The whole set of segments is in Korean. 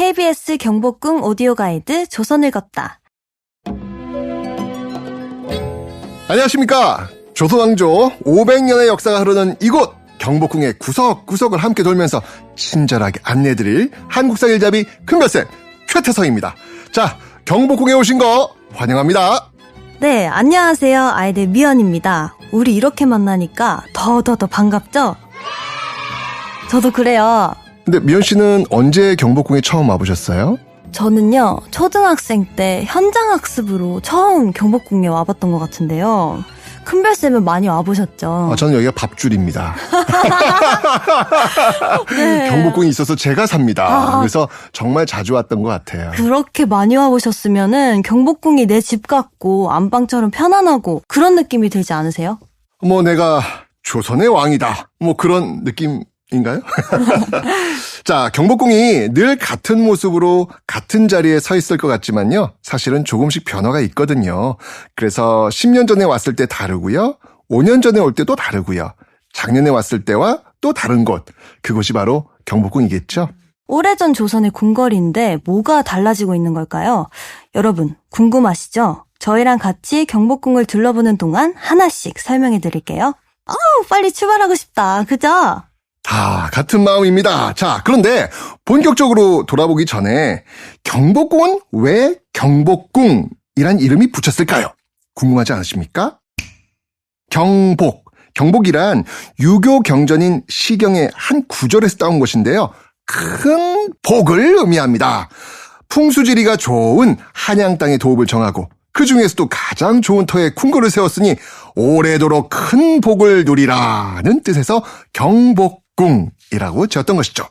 KBS 경복궁 오디오 가이드 조선을 걷다. 안녕하십니까. 조선왕조 500년의 역사가 흐르는 이곳 경복궁의 구석구석을 함께 돌면서 친절하게 안내해드릴 한국사 일잡이 큰별쌤 최태성입니다. 자, 경복궁에 오신 거 환영합니다. 네, 안녕하세요. 아이들 미연입니다. 우리 이렇게 만나니까 더 반갑죠? 저도 그래요. 근데 미연 씨는 언제 경복궁에 처음 와보셨어요? 저는요, 초등학생 때 현장학습으로 처음 경복궁에 와봤던 것 같은데요. 큰별쌤은 많이 와보셨죠? 저는 여기가 밥줄입니다. 네. 경복궁이 있어서 제가 삽니다. 그래서 정말 자주 왔던 것 같아요. 그렇게 많이 와보셨으면은 경복궁이 내 집 같고 안방처럼 편안하고 그런 느낌이 들지 않으세요? 내가 조선의 왕이다. 그런 느낌인가요? 자, 경복궁이 늘 같은 모습으로 같은 자리에 서 있을 것 같지만요. 사실은 조금씩 변화가 있거든요. 그래서 10년 전에 왔을 때 다르고요. 5년 전에 올 때도 다르고요. 작년에 왔을 때와 또 다른 곳. 그곳이 바로 경복궁이겠죠? 오래전 조선의 궁궐인데 뭐가 달라지고 있는 걸까요? 여러분, 궁금하시죠? 저희랑 같이 경복궁을 둘러보는 동안 하나씩 설명해 드릴게요. 빨리 출발하고 싶다. 그죠? 다 같은 마음입니다. 자, 그런데 본격적으로 돌아보기 전에 경복궁은 왜 경복궁이란 이름이 붙였을까요? 궁금하지 않으십니까? 경복이란 유교 경전인 시경의 한 구절에서 따온 것인데요. 큰 복을 의미합니다. 풍수지리가 좋은 한양 땅의 도읍을 정하고 그 중에서도 가장 좋은 터에 궁궐을 세웠으니 오래도록 큰 복을 누리라는 뜻에서 경복궁이라고 지었던 것이죠.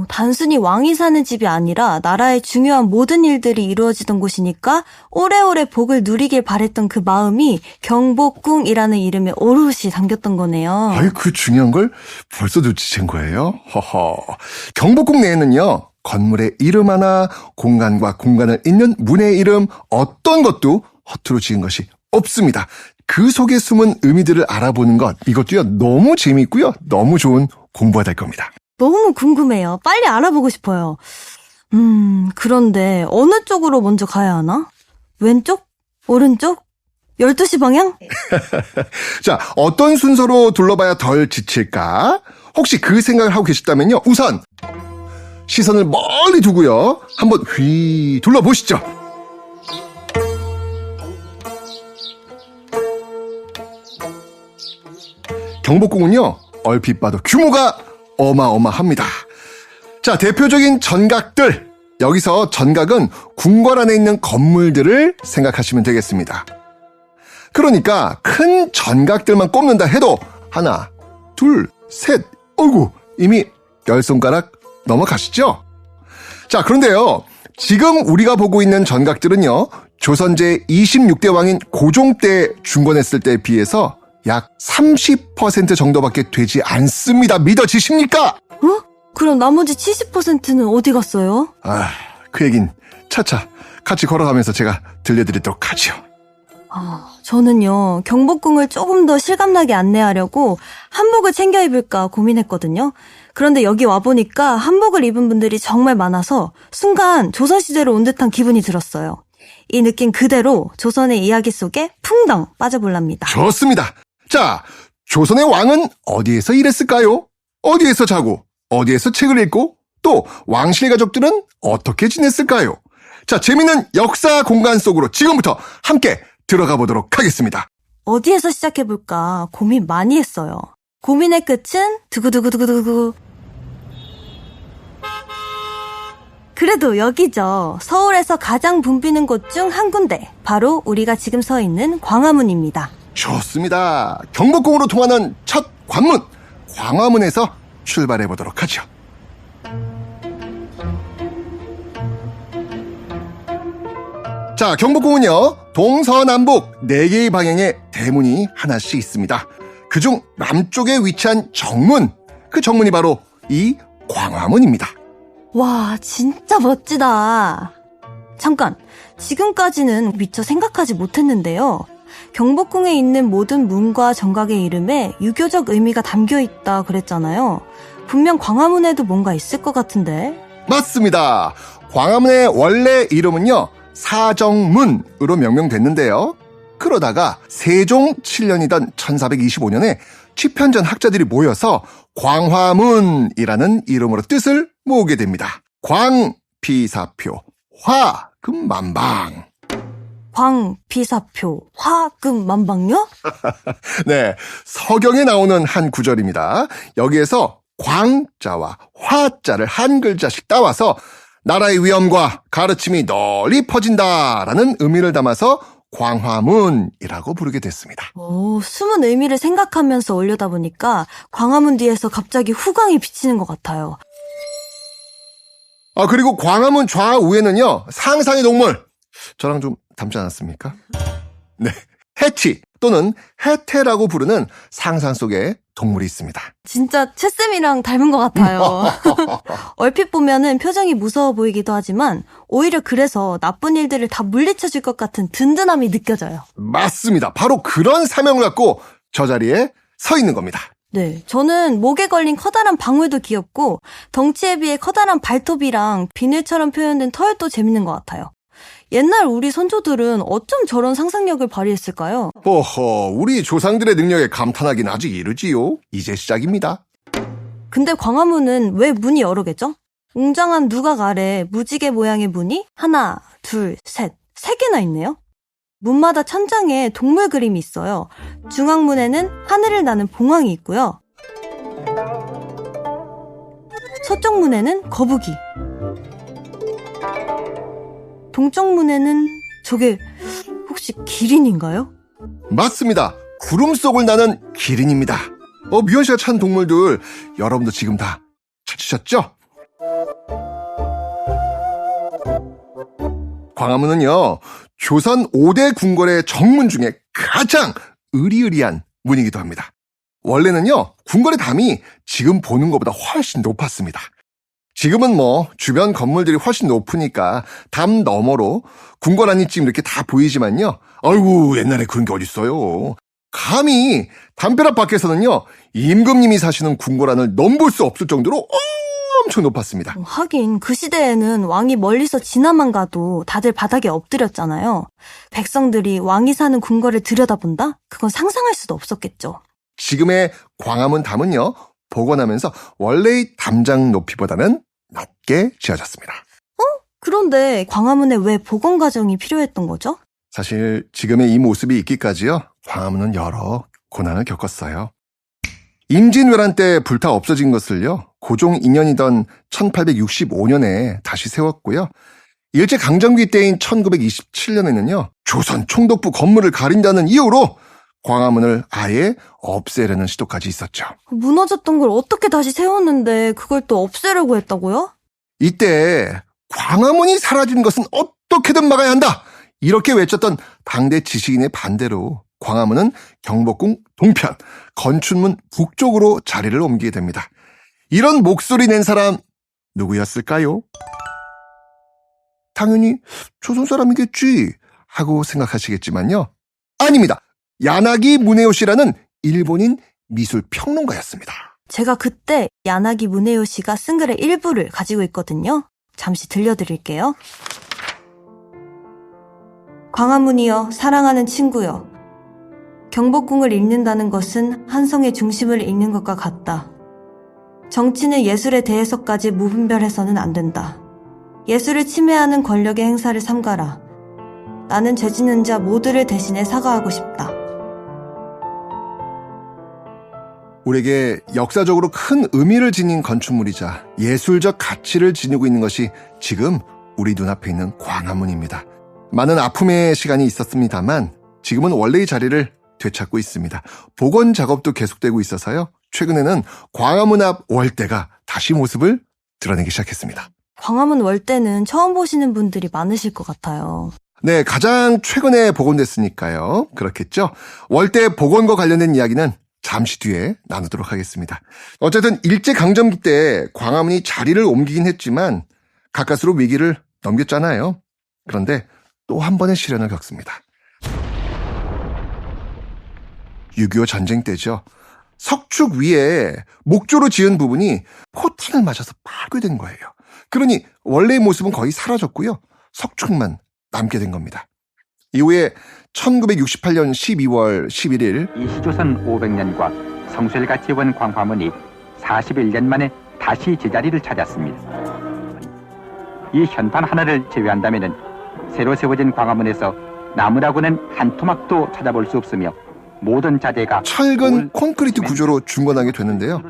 단순히 왕이 사는 집이 아니라 나라의 중요한 모든 일들이 이루어지던 곳이니까 오래오래 복을 누리길 바랬던 그 마음이 경복궁이라는 이름에 오롯이 담겼던 거네요. 그 중요한 걸 벌써 눈치챈 거예요? 경복궁 내에는요. 건물의 이름 하나, 공간과 공간을 잇는 문의 이름, 어떤 것도 허투루 지은 것이 없습니다. 그 속에 숨은 의미들을 알아보는 것, 이것도요, 너무 재미있고요, 너무 좋은 공부가 될 겁니다. 너무 궁금해요. 빨리 알아보고 싶어요. 그런데 어느 쪽으로 먼저 가야 하나? 왼쪽? 오른쪽? 12시 방향? 자, 어떤 순서로 둘러봐야 덜 지칠까? 혹시 그 생각을 하고 계시다면요, 우선 시선을 멀리 두고요, 한번 휘 둘러보시죠. 경복궁은요, 얼핏 봐도 규모가 어마어마합니다. 자, 대표적인 전각들. 여기서 전각은 궁궐 안에 있는 건물들을 생각하시면 되겠습니다. 그러니까 큰 전각들만 꼽는다 해도 하나, 둘, 셋, 이미 10손가락 넘어가시죠? 자, 그런데요, 지금 우리가 보고 있는 전각들은요, 조선 제26대 왕인 고종 때 중건했을 때에 비해서 약 30% 정도밖에 되지 않습니다. 믿어지십니까? 그럼 나머지 70%는 어디 갔어요? 그 얘긴 차차 같이 걸어가면서 제가 들려드리도록 하죠. 저는요, 경복궁을 조금 더 실감나게 안내하려고 한복을 챙겨 입을까 고민했거든요. 그런데 여기 와보니까 한복을 입은 분들이 정말 많아서 순간 조선시대로 온 듯한 기분이 들었어요. 이 느낌 그대로 조선의 이야기 속에 풍덩 빠져볼랍니다. 좋습니다. 자, 조선의 왕은 어디에서 일했을까요? 어디에서 자고, 어디에서 책을 읽고, 또 왕실 가족들은 어떻게 지냈을까요? 자, 재밌는 역사 공간 속으로 지금부터 함께 들어가 보도록 하겠습니다. 어디에서 시작해볼까 고민 많이 했어요. 고민의 끝은 두구두구두구두구. 그래도 여기죠. 서울에서 가장 붐비는 곳 중 한 군데. 바로 우리가 지금 서 있는 광화문입니다. 좋습니다. 경복궁으로 통하는 첫 관문, 광화문에서 출발해 보도록 하죠. 자, 경복궁은요, 동서남북 4개의 방향에 대문이 하나씩 있습니다. 그중 남쪽에 위치한 정문, 그 정문이 바로 이 광화문입니다. 와, 진짜 멋지다. 잠깐, 지금까지는 미처 생각하지 못했는데요. 경복궁에 있는 모든 문과 정각의 이름에 유교적 의미가 담겨있다 그랬잖아요. 분명 광화문에도 뭔가 있을 것 같은데. 맞습니다. 광화문의 원래 이름은요, 사정문으로 명명됐는데요. 그러다가 세종 7년이던 1425년에 취편전 학자들이 모여서 광화문이라는 이름으로 뜻을 모으게 됩니다. 광, 비사표, 화, 금만방. 광, 비사표, 화, 금, 만방요? 네, 서경에 나오는 한 구절입니다. 여기에서 광자와 화자를 한 글자씩 따와서 나라의 위엄과 가르침이 널리 퍼진다라는 의미를 담아서 광화문이라고 부르게 됐습니다. 오, 숨은 의미를 생각하면서 올려다 보니까 광화문 뒤에서 갑자기 후광이 비치는 것 같아요. 그리고 광화문 좌우에는요, 상상의 동물. 저랑 좀 닮지 않았습니까? 네, 해치 또는 해태라고 부르는 상상 속의 동물이 있습니다. 진짜 채쌤이랑 닮은 것 같아요. 얼핏 보면은 표정이 무서워 보이기도 하지만 오히려 그래서 나쁜 일들을 다 물리쳐줄 것 같은 든든함이 느껴져요. 맞습니다. 바로 그런 사명을 갖고 저 자리에 서 있는 겁니다. 네, 저는 목에 걸린 커다란 방울도 귀엽고 덩치에 비해 커다란 발톱이랑 비늘처럼 표현된 털도 재밌는 것 같아요. 옛날 우리 선조들은 어쩜 저런 상상력을 발휘했을까요? 허허, 우리 조상들의 능력에 감탄하긴 아직 이르지요. 이제 시작입니다. 근데 광화문은 왜 문이 여러 개죠? 웅장한 누각 아래 무지개 모양의 문이 하나, 둘, 셋, 세 개나 있네요. 문마다 천장에 동물 그림이 있어요. 중앙문에는 하늘을 나는 봉황이 있고요. 서쪽 문에는 거북이. 동쪽 문에는 저게 혹시 기린인가요? 맞습니다. 구름 속을 나는 기린입니다. 미연 씨가 찾은 동물들 여러분도 지금 다 찾으셨죠? 광화문은요, 조선 5대 궁궐의 정문 중에 가장 으리으리한 문이기도 합니다. 원래는요, 궁궐의 담이 지금 보는 것보다 훨씬 높았습니다. 지금은 주변 건물들이 훨씬 높으니까 담 너머로 궁궐 안이 지금 이렇게 다 보이지만요. 아이고, 옛날에 그런 게 어딨어요. 감히 담벼락 밖에서는요, 임금님이 사시는 궁궐 안을 넘볼 수 없을 정도로 엄청 높았습니다. 하긴 그 시대에는 왕이 멀리서 지나만 가도 다들 바닥에 엎드렸잖아요. 백성들이 왕이 사는 궁궐을 들여다본다? 그건 상상할 수도 없었겠죠. 지금의 광화문 담은요, 복원하면서 원래의 담장 높이보다는 낮게 지어졌습니다. 그런데 광화문에 왜 복원 과정이 필요했던 거죠? 사실 지금의 이 모습이 있기까지요, 광화문은 여러 고난을 겪었어요. 임진왜란 때 불타 없어진 것을요, 고종 2년이던 1865년에 다시 세웠고요. 일제강점기 때인 1927년에는요, 조선 총독부 건물을 가린다는 이유로 광화문을 아예 없애려는 시도까지 있었죠. 무너졌던 걸 어떻게 다시 세웠는데 그걸 또 없애려고 했다고요? 이때 광화문이 사라진 것은 어떻게든 막아야 한다, 이렇게 외쳤던 당대 지식인의 반대로 광화문은 경복궁 동편, 건춘문 북쪽으로 자리를 옮기게 됩니다. 이런 목소리 낸 사람 누구였을까요? 당연히 조선 사람이겠지 하고 생각하시겠지만요, 아닙니다. 야나기 무네요시라는 일본인 미술 평론가였습니다. 제가 그때 야나기 무네요 씨가 쓴 글의 일부를 가지고 있거든요. 잠시 들려드릴게요. 광화문이여, 사랑하는 친구여. 경복궁을 읽는다는 것은 한성의 중심을 읽는 것과 같다. 정치는 예술에 대해서까지 무분별해서는 안 된다. 예술을 침해하는 권력의 행사를 삼가라. 나는 죄 짓는 자 모두를 대신해 사과하고 싶다. 우리에게 역사적으로 큰 의미를 지닌 건축물이자 예술적 가치를 지니고 있는 것이 지금 우리 눈앞에 있는 광화문입니다. 많은 아픔의 시간이 있었습니다만 지금은 원래의 자리를 되찾고 있습니다. 복원 작업도 계속되고 있어서요, 최근에는 광화문 앞 월대가 다시 모습을 드러내기 시작했습니다. 광화문 월대는 처음 보시는 분들이 많으실 것 같아요. 네, 가장 최근에 복원됐으니까요. 그렇겠죠? 월대 복원과 관련된 이야기는 잠시 뒤에 나누도록 하겠습니다. 어쨌든 일제강점기 때 광화문이 자리를 옮기긴 했지만 가까스로 위기를 넘겼잖아요. 그런데 또 한 번의 시련을 겪습니다. 6.25 전쟁 때죠. 석축 위에 목조로 지은 부분이 포탄을 맞아서 파괴된 거예요. 그러니 원래의 모습은 거의 사라졌고요. 석축만 남게 된 겁니다. 이후에 1968년 12월 11일 이시조선 500년과 성술과 지원 광화문이 41년 만에 다시 제자리를 찾았습니다. 이 현판 하나를 제외한다면 새로 세워진 광화문에서 나무라고는 한 토막도 찾아볼 수 없으며 모든 자재가 철근 콘크리트 구조로 중건하게 됐는데요.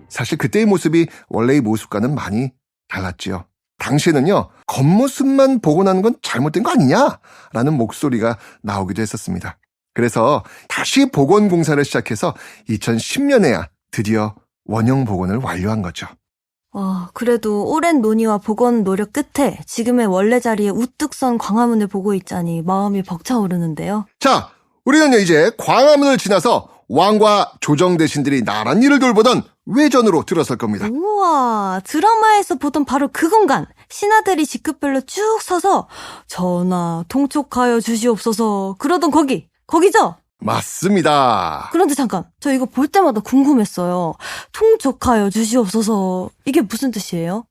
사실 그때의 모습이 원래의 모습과는 많이 달랐지요. 당시에는요, 겉모습만 복원하는 건 잘못된 거 아니냐라는 목소리가 나오기도 했었습니다. 그래서 다시 복원 공사를 시작해서 2010년에야 드디어 원형 복원을 완료한 거죠. 그래도 오랜 논의와 복원 노력 끝에 지금의 원래 자리에 우뚝 선 광화문을 보고 있자니 마음이 벅차오르는데요. 자, 우리는요 이제 광화문을 지나서 왕과 조정 대신들이 나란 일을 돌보던 외전으로 들어설 겁니다. 우와, 드라마에서 보던 바로 그 공간. 신하들이 직급별로 쭉 서서 전하 통촉하여 주시옵소서 그러던 거기죠? 맞습니다. 그런데 잠깐, 저 이거 볼 때마다 궁금했어요. 통촉하여 주시옵소서, 이게 무슨 뜻이에요?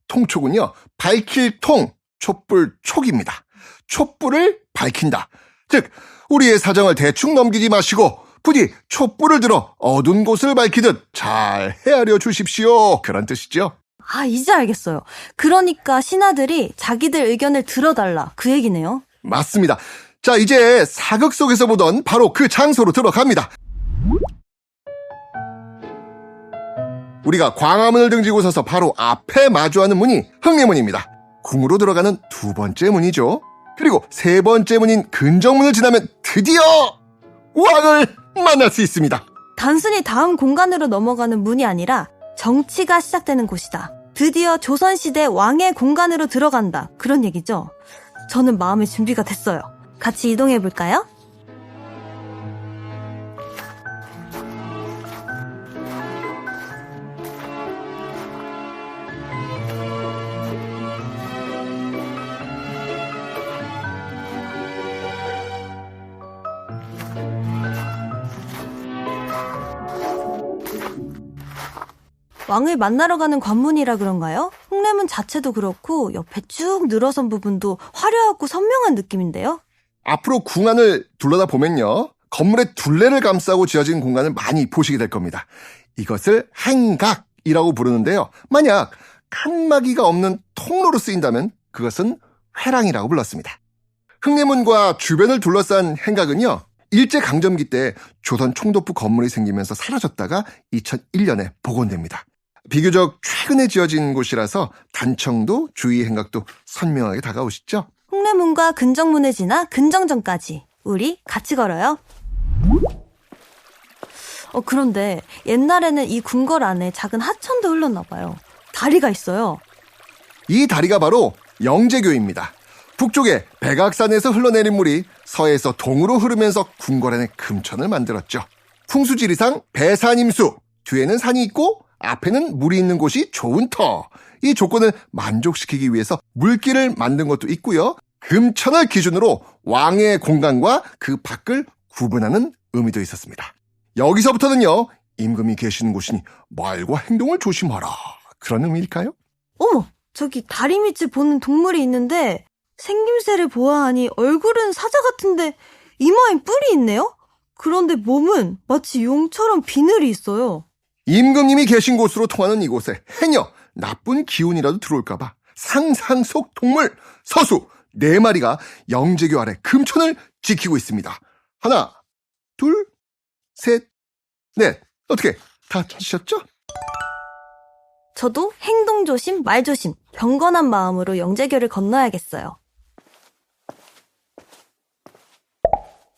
통촉은요 밝힐 통, 촛불 촉입니다. 촛불을 밝힌다. 즉 우리의 사정을 대충 넘기지 마시고 부디 촛불을 들어 어두운 곳을 밝히듯 잘 헤아려 주십시오. 그런 뜻이죠. 이제 알겠어요. 그러니까 신하들이 자기들 의견을 들어달라, 그 얘기네요. 맞습니다. 자, 이제 사극 속에서 보던 바로 그 장소로 들어갑니다. 우리가 광화문을 등지고 서서 바로 앞에 마주하는 문이 흥례문입니다. 궁으로 들어가는 두 번째 문이죠. 그리고 세 번째 문인 근정문을 지나면 드디어 왕을 만날 수 있습니다. 단순히 다음 공간으로 넘어가는 문이 아니라 정치가 시작되는 곳이다. 드디어 조선시대 왕의 공간으로 들어간다. 그런 얘기죠. 저는 마음의 준비가 됐어요. 같이 이동해볼까요? 왕을 만나러 가는 관문이라 그런가요? 흥례문 자체도 그렇고 옆에 쭉 늘어선 부분도 화려하고 선명한 느낌인데요. 앞으로 궁 안을 둘러다 보면요, 건물의 둘레를 감싸고 지어진 공간을 많이 보시게 될 겁니다. 이것을 행각이라고 부르는데요. 만약 칸막이가 없는 통로로 쓰인다면 그것은 회랑이라고 불렀습니다. 흥례문과 주변을 둘러싼 행각은요, 일제강점기 때 조선 총독부 건물이 생기면서 사라졌다가 2001년에 복원됩니다. 비교적 최근에 지어진 곳이라서 단청도 주위 행각도 선명하게 다가오시죠? 흥례문과 근정문을 지나 근정전까지 우리 같이 걸어요. 그런데 옛날에는 이 궁궐 안에 작은 하천도 흘렀나 봐요. 다리가 있어요. 이 다리가 바로 영재교입니다. 북쪽에 백악산에서 흘러내린 물이 서에서 동으로 흐르면서 궁궐 안에 금천을 만들었죠. 풍수지리상 배산임수, 뒤에는 산이 있고 앞에는 물이 있는 곳이 좋은 터. 이 조건을 만족시키기 위해서 물길을 만든 것도 있고요. 금천을 기준으로 왕의 공간과 그 밖을 구분하는 의미도 있었습니다. 여기서부터는요, 임금이 계시는 곳이니 말과 행동을 조심하라. 그런 의미일까요? 어머, 저기 다리 밑을 보는 동물이 있는데 생김새를 보아하니 얼굴은 사자 같은데 이마엔 뿔이 있네요? 그런데 몸은 마치 용처럼 비늘이 있어요. 임금님이 계신 곳으로 통하는 이곳에 해녀, 나쁜 기운이라도 들어올까봐 상상 속 동물 서수 4마리가 영재교 아래 금천을 지키고 있습니다. 하나, 둘, 셋, 넷. 어떻게 다 찾으셨죠? 저도 행동조심, 말조심, 경건한 마음으로 영재교를 건너야겠어요.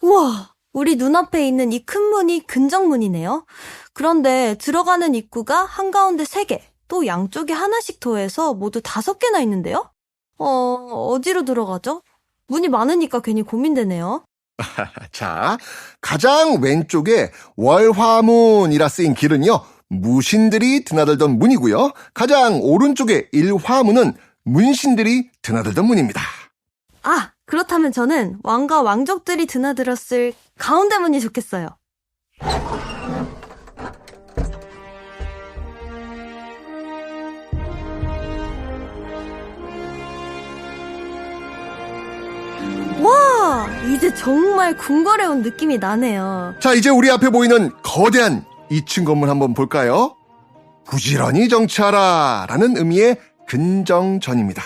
우와, 우리 눈앞에 있는 이 큰 문이 근정문이네요. 그런데 들어가는 입구가 한가운데 3개, 또 양쪽에 하나씩 더해서 모두 5개나 있는데요? 어디로 들어가죠? 문이 많으니까 괜히 고민되네요. 자, 가장 왼쪽에 월화문이라 쓰인 길은요, 무신들이 드나들던 문이고요. 가장 오른쪽에 일화문은 문신들이 드나들던 문입니다. 그렇다면 저는 왕과 왕족들이 드나들었을 가운데 문이 좋겠어요. 이제 정말 궁궐에 온 느낌이 나네요. 자, 이제 우리 앞에 보이는 거대한 2층 건물 한번 볼까요? 부지런히 정치하라 라는 의미의 근정전입니다.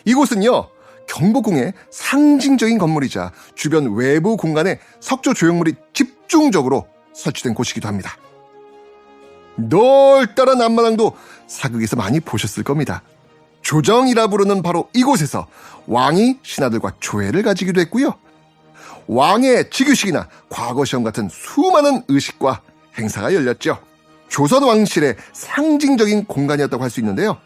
이곳은요, 경복궁의 상징적인 건물이자 주변 외부 공간에 석조 조형물이 집중적으로 설치된 곳이기도 합니다. 넓다란 앞마당도 사극에서 많이 보셨을 겁니다. 조정이라 부르는 바로 이곳에서 왕이 신하들과 조회를 가지기도 했고요. 왕의 즉위식이나 과거시험 같은 수많은 의식과 행사가 열렸죠. 조선 왕실의 상징적인 공간이었다고 할 수 있는데요.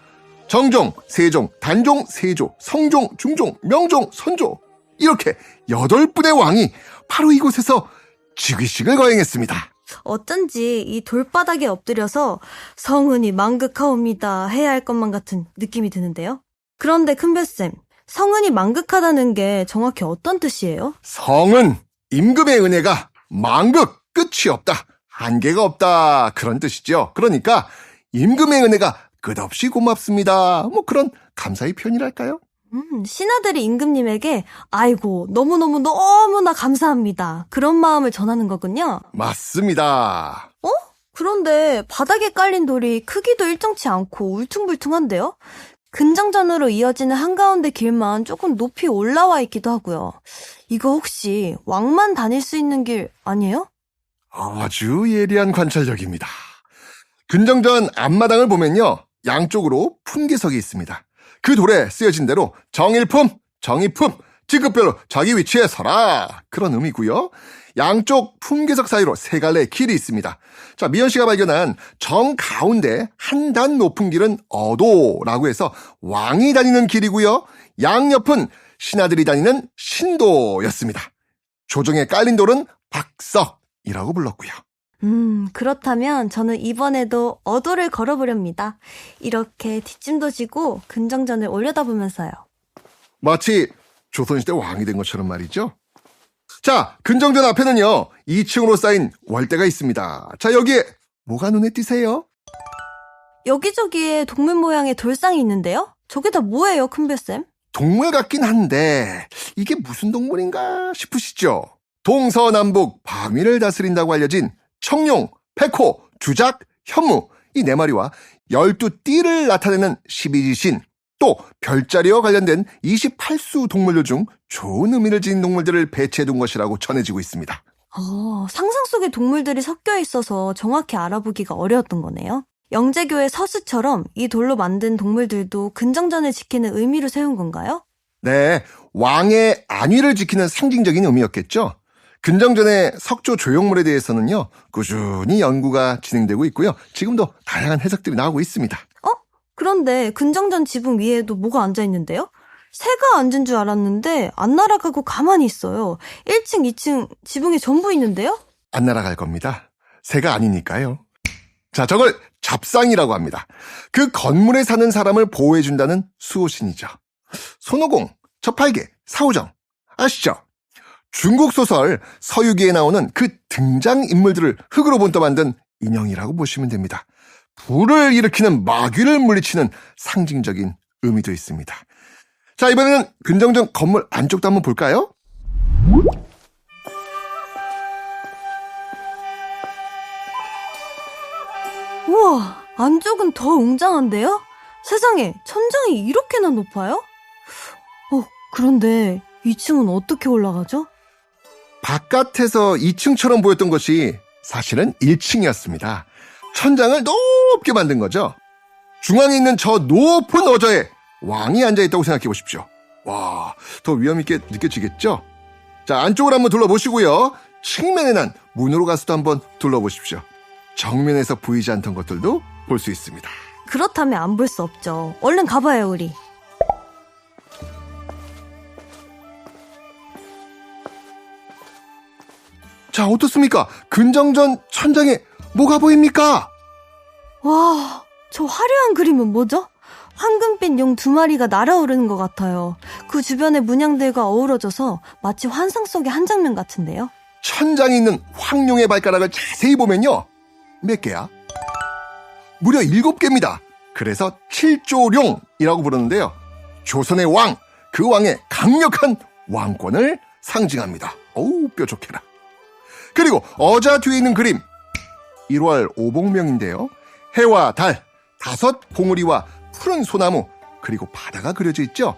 정종, 세종, 단종, 세조, 성종, 중종, 명종, 선조 이렇게 8분의 왕이 바로 이곳에서 즉위식을 거행했습니다. 어쩐지 이 돌바닥에 엎드려서 성은이 망극하옵니다 해야 할 것만 같은 느낌이 드는데요. 그런데 큰별쌤, 성은이 망극하다는 게 정확히 어떤 뜻이에요? 성은 임금의 은혜가 망극, 끝이 없다, 한계가 없다 그런 뜻이죠. 그러니까 임금의 은혜가 끝없이 고맙습니다. 뭐 그런 감사의 표현이랄까요? 신하들이 임금님에게 아이고 너무나 감사합니다. 그런 마음을 전하는 거군요. 맞습니다. 그런데 바닥에 깔린 돌이 크기도 일정치 않고 울퉁불퉁한데요? 근정전으로 이어지는 한가운데 길만 조금 높이 올라와 있기도 하고요. 이거 혹시 왕만 다닐 수 있는 길 아니에요? 아주 예리한 관찰력입니다. 근정전 앞마당을 보면요, 양쪽으로 품계석이 있습니다. 그 돌에 쓰여진 대로 정일품, 정의품, 직급별로 자기 위치에 서라 그런 의미고요. 양쪽 품계석 사이로 3갈래의 길이 있습니다. 자, 미연 씨가 발견한 정 가운데 한 단 높은 길은 어도라고 해서 왕이 다니는 길이고요. 양옆은 신하들이 다니는 신도였습니다. 조정에 깔린 돌은 박석이라고 불렀고요. 그렇다면 저는 이번에도 어도를 걸어보렵니다. 이렇게 뒷짐도 지고 근정전을 올려다보면서요. 마치 조선시대 왕이 된 것처럼 말이죠. 자, 근정전 앞에는요, 2층으로 쌓인 월대가 있습니다. 자, 여기에 뭐가 눈에 띄세요? 여기저기에 동물 모양의 돌상이 있는데요? 저게 다 뭐예요, 큰별쌤? 동물 같긴 한데 이게 무슨 동물인가 싶으시죠? 동서남북 방위를 다스린다고 알려진 청룡, 백호, 주작, 현무 이 4마리와 12띠를 나타내는 12지신, 또 별자리와 관련된 28수 동물들 중 좋은 의미를 지닌 동물들을 배치해둔 것이라고 전해지고 있습니다. 상상 속의 동물들이 섞여 있어서 정확히 알아보기가 어려웠던 거네요. 영재교의 서수처럼 이 돌로 만든 동물들도 근정전을 지키는 의미로 세운 건가요? 네, 왕의 안위를 지키는 상징적인 의미였겠죠. 근정전의 석조 조형물에 대해서는요, 꾸준히 연구가 진행되고 있고요. 지금도 다양한 해석들이 나오고 있습니다. 그런데 근정전 지붕 위에도 뭐가 앉아있는데요? 새가 앉은 줄 알았는데 안 날아가고 가만히 있어요. 1층, 2층 지붕에 전부 있는데요? 안 날아갈 겁니다. 새가 아니니까요. 자, 저걸 잡상이라고 합니다. 그 건물에 사는 사람을 보호해준다는 수호신이죠. 손오공, 저팔계, 사오정 아시죠? 중국 소설 서유기에 나오는 그 등장인물들을 흙으로 본떠 만든 인형이라고 보시면 됩니다. 불을 일으키는 마귀를 물리치는 상징적인 의미도 있습니다. 자, 이번에는 근정전 건물 안쪽도 한번 볼까요? 우와, 안쪽은 더 웅장한데요? 세상에, 천장이 이렇게나 높아요? 그런데 2층은 어떻게 올라가죠? 바깥에서 2층처럼 보였던 것이 사실은 1층이었습니다. 천장을 높게 만든 거죠. 중앙에 있는 저 높은 어저에 왕이 앉아있다고 생각해 보십시오. 와, 더 위험 있게 느껴지겠죠? 자, 안쪽을 한번 둘러보시고요. 측면에 난 문으로 가서도 한번 둘러보십시오. 정면에서 보이지 않던 것들도 볼 수 있습니다. 그렇다면 안 볼 수 없죠. 얼른 가봐요, 우리. 자, 어떻습니까? 근정전 천장에 뭐가 보입니까? 와, 저 화려한 그림은 뭐죠? 황금빛 용 2마리가 날아오르는 것 같아요. 그 주변의 문양들과 어우러져서 마치 환상 속의 한 장면 같은데요. 천장에 있는 황룡의 발가락을 자세히 보면요. 몇 개야? 무려 7개입니다. 그래서 7조룡이라고 부르는데요. 조선의 왕, 그 왕의 강력한 왕권을 상징합니다. 어우, 뾰족해라. 그리고 어자 뒤에 있는 그림, 1월 오복명인데요. 해와 달, 5 봉우리와 푸른 소나무, 그리고 바다가 그려져 있죠.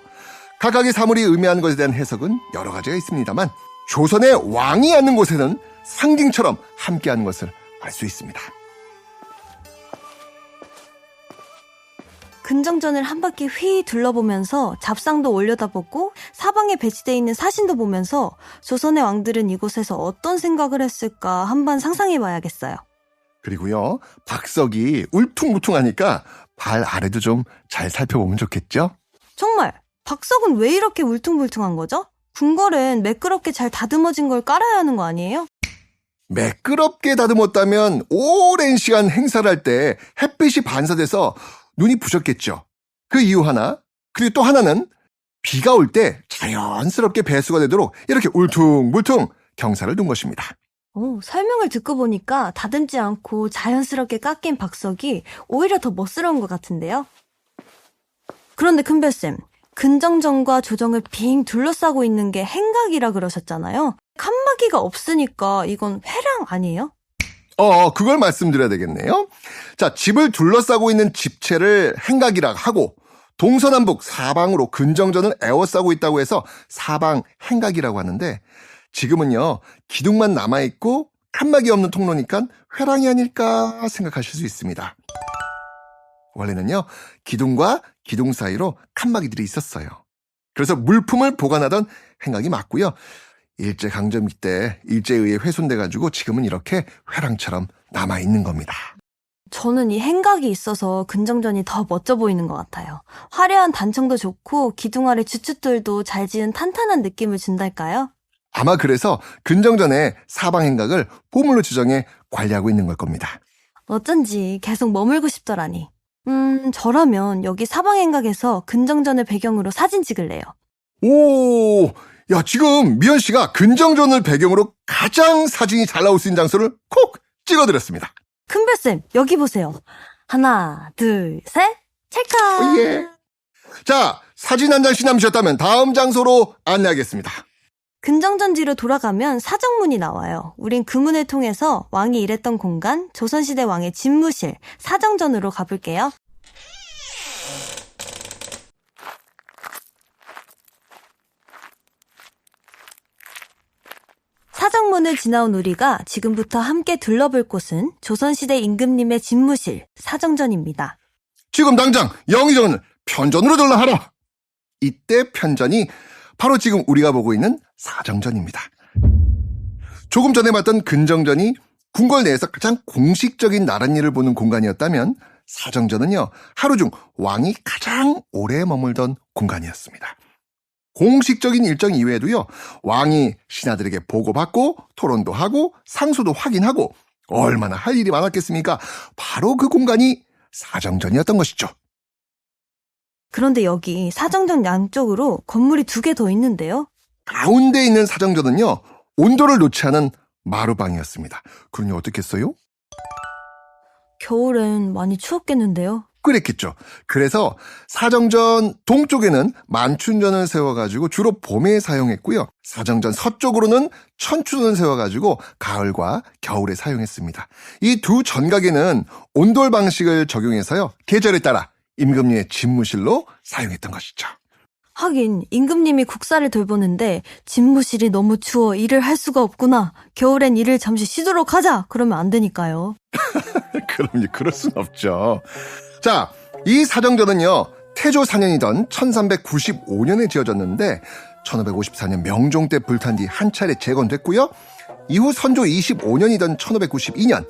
각각의 사물이 의미하는 것에 대한 해석은 여러 가지가 있습니다만 조선의 왕이 앉는 곳에는 상징처럼 함께하는 것을 알 수 있습니다. 근정전을 한 바퀴 휘 둘러보면서 잡상도 올려다보고 사방에 배치되어 있는 사신도 보면서 조선의 왕들은 이곳에서 어떤 생각을 했을까 한번 상상해봐야겠어요. 그리고요, 박석이 울퉁불퉁하니까 발 아래도 좀 잘 살펴보면 좋겠죠? 정말 박석은 왜 이렇게 울퉁불퉁한 거죠? 궁궐은 매끄럽게 잘 다듬어진 걸 깔아야 하는 거 아니에요? 매끄럽게 다듬었다면 오랜 시간 행사를 할 때 햇빛이 반사돼서 눈이 부셨겠죠. 그 이유 하나, 그리고 또 하나는 비가 올 때 자연스럽게 배수가 되도록 이렇게 울퉁불퉁 경사를 둔 것입니다. 설명을 듣고 보니까 다듬지 않고 자연스럽게 깎인 박석이 오히려 더 멋스러운 것 같은데요? 그런데 큰별쌤, 근정전과 조정을 빙 둘러싸고 있는 게 행각이라 그러셨잖아요. 칸막이가 없으니까 이건 회랑 아니에요? 그걸 말씀드려야 되겠네요. 자, 집을 둘러싸고 있는 집체를 행각이라 하고 동서남북 사방으로 근정전을 에워싸고 있다고 해서 사방 행각이라고 하는데 지금은요, 기둥만 남아있고 칸막이 없는 통로니까 회랑이 아닐까 생각하실 수 있습니다. 원래는요, 기둥과 기둥 사이로 칸막이들이 있었어요. 그래서 물품을 보관하던 행각이 맞고요. 일제강점기 때 일제에 의해 훼손돼가지고 지금은 이렇게 회랑처럼 남아있는 겁니다. 저는 이 행각이 있어서 근정전이 더 멋져 보이는 것 같아요. 화려한 단청도 좋고 기둥 아래 주춧돌도 잘 지은 탄탄한 느낌을 준달까요? 아마 그래서 근정전에 사방 행각을 보물로 지정해 관리하고 있는 걸 겁니다. 어쩐지 계속 머물고 싶더라니. 저라면 여기 사방 행각에서 근정전을 배경으로 사진 찍을래요. 오, 야, 지금 미연 씨가 근정전을 배경으로 가장 사진이 잘 나올 수 있는 장소를 콕 찍어드렸습니다. 큰별쌤, 여기 보세요. 하나, 둘, 셋, 찰칵! 예. 자, 사진 한 장씩 남으셨다면 다음 장소로 안내하겠습니다. 근정전 뒤로 돌아가면 사정문이 나와요. 우린 그 문을 통해서 왕이 일했던 공간, 조선시대 왕의 집무실, 사정전으로 가볼게요. 사정문을 지나온 우리가 지금부터 함께 둘러볼 곳은 조선시대 임금님의 집무실, 사정전입니다. 지금 당장 영의정을 편전으로 전라하라. 이때 편전이 바로 지금 우리가 보고 있는 사정전입니다. 조금 전에 봤던 근정전이 궁궐 내에서 가장 공식적인 나랏일을 보는 공간이었다면 사정전은요, 하루 중 왕이 가장 오래 머물던 공간이었습니다. 공식적인 일정 이외에도요, 왕이 신하들에게 보고받고 토론도 하고 상소도 확인하고 얼마나 할 일이 많았겠습니까? 바로 그 공간이 사정전이었던 것이죠. 그런데 여기 사정전 양쪽으로 건물이 2개 더 있는데요. 가운데 있는 사정전은요, 온도를 놓지 않은 마루방이었습니다. 그러니 어떻겠어요? 겨울엔 많이 추웠겠는데요. 그랬겠죠. 그래서 사정전 동쪽에는 만춘전을 세워가지고 주로 봄에 사용했고요. 사정전 서쪽으로는 천추전을 세워가지고 가을과 겨울에 사용했습니다. 이 두 전각에는 온돌 방식을 적용해서요, 계절에 따라 임금님의 집무실로 사용했던 것이죠. 하긴 임금님이 국사를 돌보는데 집무실이 너무 추워 일을 할 수가 없구나. 겨울엔 일을 잠시 쉬도록 하자. 그러면 안 되니까요. 그럼요. 그럴 순 없죠. 자, 이 사정전은요, 태조 4년이던 1395년에 지어졌는데 1554년 명종 때 불탄 뒤 한 차례 재건됐고요. 이후 선조 25년이던 1592년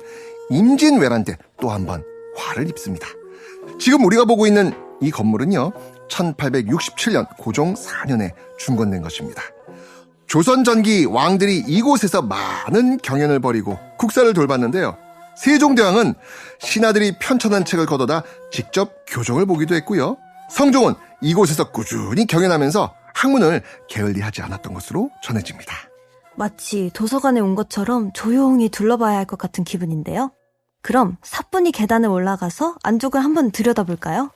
임진왜란 때 또 한 번 화를 입습니다. 지금 우리가 보고 있는 이 건물은요, 1867년 고종 4년에 중건된 것입니다. 조선 전기 왕들이 이곳에서 많은 경연을 벌이고 국사를 돌봤는데요. 세종대왕은 신하들이 편찬한 책을 걷어다 직접 교정을 보기도 했고요. 성종은 이곳에서 꾸준히 경연하면서 학문을 게을리하지 않았던 것으로 전해집니다. 마치 도서관에 온 것처럼 조용히 둘러봐야 할 것 같은 기분인데요. 그럼 사뿐히 계단을 올라가서 안쪽을 한번 들여다볼까요?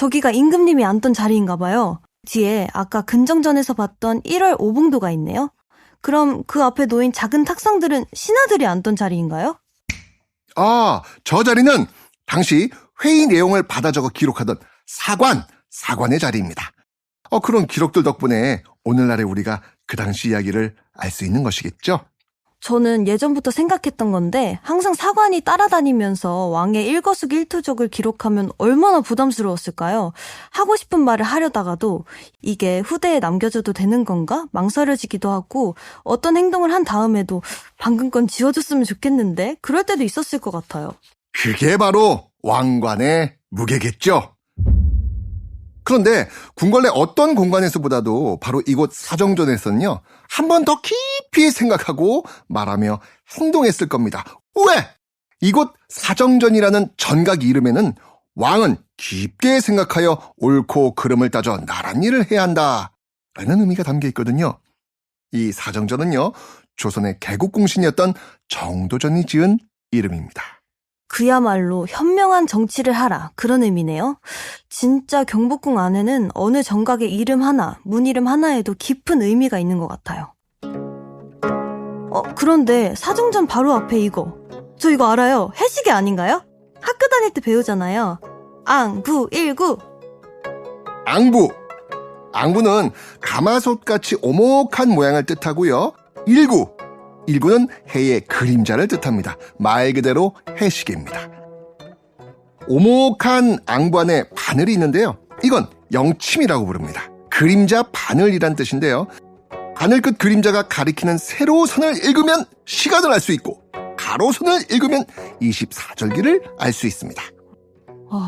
저기가 임금님이 앉던 자리인가 봐요. 뒤에 아까 근정전에서 봤던 1월 오봉도가 있네요. 그럼 그 앞에 놓인 작은 탁상들은 신하들이 앉던 자리인가요? 아, 저 자리는 당시 회의 내용을 받아 적어 기록하던 사관의 자리입니다. 그런 기록들 덕분에 오늘날의 우리가 그 당시 이야기를 알 수 있는 것이겠죠? 저는 예전부터 생각했던 건데 항상 사관이 따라다니면서 왕의 일거수일투족을 기록하면 얼마나 부담스러웠을까요? 하고 싶은 말을 하려다가도 이게 후대에 남겨줘도 되는 건가? 망설여지기도 하고 어떤 행동을 한 다음에도 방금 건 지워줬으면 좋겠는데 그럴 때도 있었을 것 같아요. 그게 바로 왕관의 무게겠죠? 그런데 궁궐 내 어떤 공간에서보다도 바로 이곳 사정전에서는요, 한 번 더 깊이 생각하고 말하며 행동했을 겁니다. 왜? 이곳 사정전이라는 전각 이름에는 왕은 깊게 생각하여 옳고 그름을 따져 나란 일을 해야 한다 라는 의미가 담겨 있거든요. 이 사정전은요, 조선의 개국공신이었던 정도전이 지은 이름입니다. 그야말로 현명한 정치를 하라 그런 의미네요. 진짜 경복궁 안에는 어느 정각의 이름 하나, 문 이름 하나에도 깊은 의미가 있는 것 같아요. 그런데 사정전 바로 앞에 저 이거 알아요. 해시계 아닌가요? 학교 다닐 때 배우잖아요. 앙부일구. 앙부는 가마솥같이 오목한 모양을 뜻하고요. 일구는 해의 그림자를 뜻합니다. 말 그대로 해시계입니다. 오목한 앙부 안에 바늘이 있는데요. 이건 영침이라고 부릅니다. 그림자 바늘이란 뜻인데요. 바늘 끝 그림자가 가리키는 세로선을 읽으면 시간을 알 수 있고 가로선을 읽으면 24절기를 알 수 있습니다.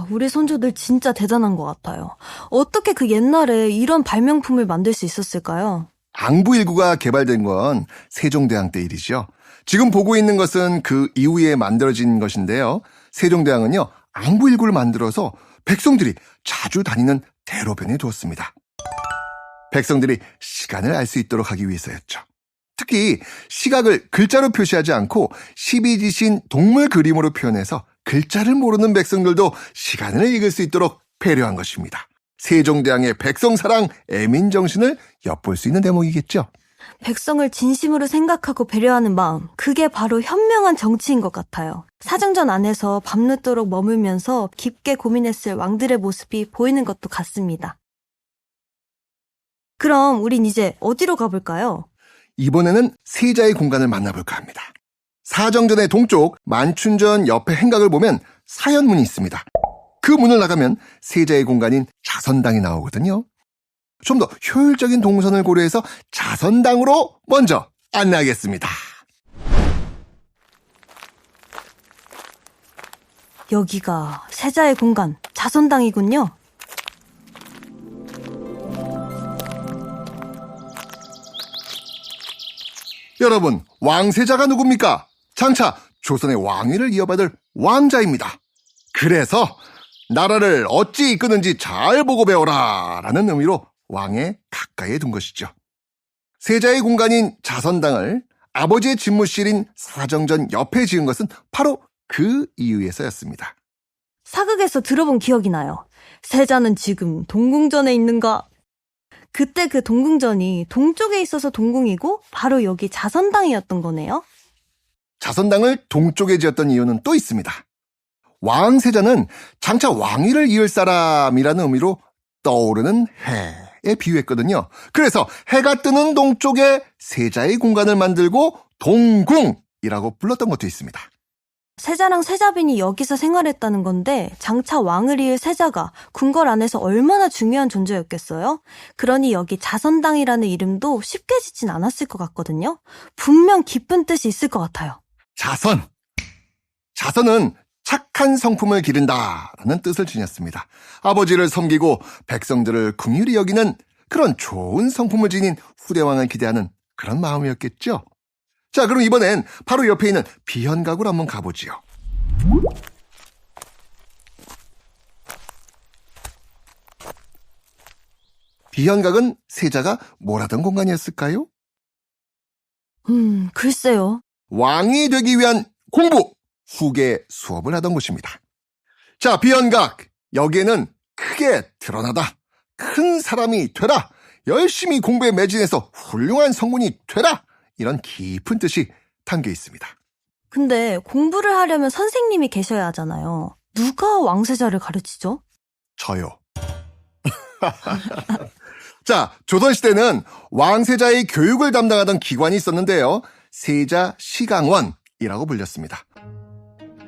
우리 손주들 진짜 대단한 것 같아요. 어떻게 그 옛날에 이런 발명품을 만들 수 있었을까요? 앙부일구가 개발된 건 세종대왕 때 일이죠. 지금 보고 있는 것은 그 이후에 만들어진 것인데요. 세종대왕은요, 앙부일구를 만들어서 백성들이 자주 다니는 대로변에 두었습니다. 백성들이 시간을 알 수 있도록 하기 위해서였죠. 특히 시각을 글자로 표시하지 않고 12지신 동물 그림으로 표현해서 글자를 모르는 백성들도 시간을 읽을 수 있도록 배려한 것입니다. 세종대왕의 백성사랑 애민정신을 엿볼 수 있는 대목이겠죠. 백성을 진심으로 생각하고 배려하는 마음, 그게 바로 현명한 정치인 것 같아요. 사정전 안에서 밤늦도록 머물면서 깊게 고민했을 왕들의 모습이 보이는 것도 같습니다. 그럼 우린 이제 어디로 가볼까요? 이번에는 세자의 공간을 만나볼까 합니다. 사정전의 동쪽 만춘전 옆에 행각을 보면 사현문이 있습니다. 그 문을 나가면 세자의 공간인 자선당이 나오거든요. 좀 더 효율적인 동선을 고려해서 자선당으로 먼저 안내하겠습니다. 여기가 세자의 공간, 자선당이군요. 여러분, 왕세자가 누굽니까? 장차 조선의 왕위를 이어받을 왕자입니다. 그래서 나라를 어찌 이끄는지 잘 보고 배워라 라는 의미로 왕의 가까이에 둔 것이죠. 세자의 공간인 자선당을 아버지의 집무실인 사정전 옆에 지은 것은 바로 그 이유에서였습니다. 사극에서 들어본 기억이 나요. 세자는 지금 동궁전에 있는가? 그때 그 동궁전이 동쪽에 있어서 동궁이고 바로 여기 자선당이었던 거네요. 자선당을 동쪽에 지었던 이유는 또 있습니다. 왕세자는 장차 왕위를 이을 사람이라는 의미로 떠오르는 해에 비유했거든요. 그래서 해가 뜨는 동쪽에 세자의 공간을 만들고 동궁이라고 불렀던 것도 있습니다. 세자랑 세자빈이 여기서 생활했다는 건데 장차 왕을 이을 세자가 궁궐 안에서 얼마나 중요한 존재였겠어요? 그러니 여기 자선당이라는 이름도 쉽게 짓진 않았을 것 같거든요. 분명 깊은 뜻이 있을 것 같아요. 자선은 착한 성품을 기른다라는 뜻을 지녔습니다. 아버지를 섬기고 백성들을 긍휼히 여기는 그런 좋은 성품을 지닌 후대왕을 기대하는 그런 마음이었겠죠. 자, 그럼 이번엔 바로 옆에 있는 비현각으로 한번 가보지요. 비현각은 세자가 뭘 하던 공간이었을까요? 글쎄요. 왕이 되기 위한 공부, 후계 수업을 하던 곳입니다. 자, 비현각. 여기에는 크게 드러나다. 큰 사람이 되라. 열심히 공부에 매진해서 훌륭한 성군이 되라. 이런 깊은 뜻이 담겨 있습니다. 근데 공부를 하려면 선생님이 계셔야 하잖아요. 누가 왕세자를 가르치죠? 저요. 자, 조선시대는 왕세자의 교육을 담당하던 기관이 있었는데요. 세자시강원이라고 불렸습니다.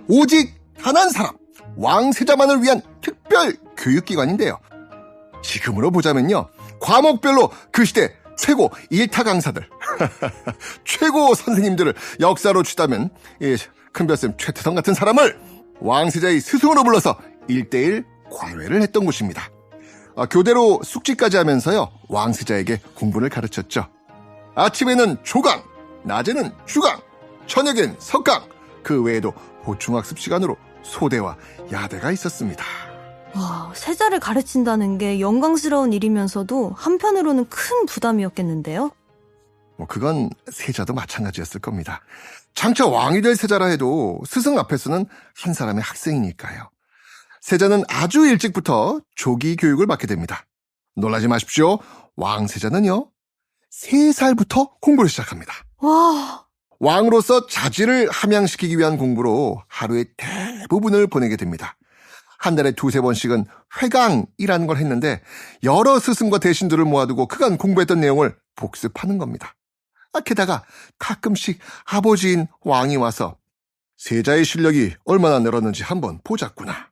오직 단 한 사람, 왕세자만을 위한 특별 교육기관인데요. 지금으로 보자면요. 과목별로 그 시대 최고 일타 강사들, 최고 선생님들을 역사로 치다면 큰별쌤 최태성 같은 사람을 왕세자의 스승으로 불러서 1:1 과외를 했던 곳입니다. 교대로 숙지까지 하면서요. 왕세자에게 공부를 가르쳤죠. 아침에는 조강, 낮에는 주강, 저녁엔 석강, 그 외에도 보충학습 시간으로 소대와 야대가 있었습니다. 와, 세자를 가르친다는 게 영광스러운 일이면서도 한편으로는 큰 부담이었겠는데요? 그건 세자도 마찬가지였을 겁니다. 장차 왕이 될 세자라 해도 스승 앞에서는 한 사람의 학생이니까요. 세자는 아주 일찍부터 조기 교육을 받게 됩니다. 놀라지 마십시오. 왕세자는요, 3살부터 공부를 시작합니다. 와, 왕으로서 자질을 함양시키기 위한 공부로 하루의 대부분을 보내게 됩니다. 한 달에 2-3번씩은 회강이라는 걸 했는데 여러 스승과 대신들을 모아두고 그간 공부했던 내용을 복습하는 겁니다. 게다가 가끔씩 아버지인 왕이 와서 세자의 실력이 얼마나 늘었는지 한번 보자꾸나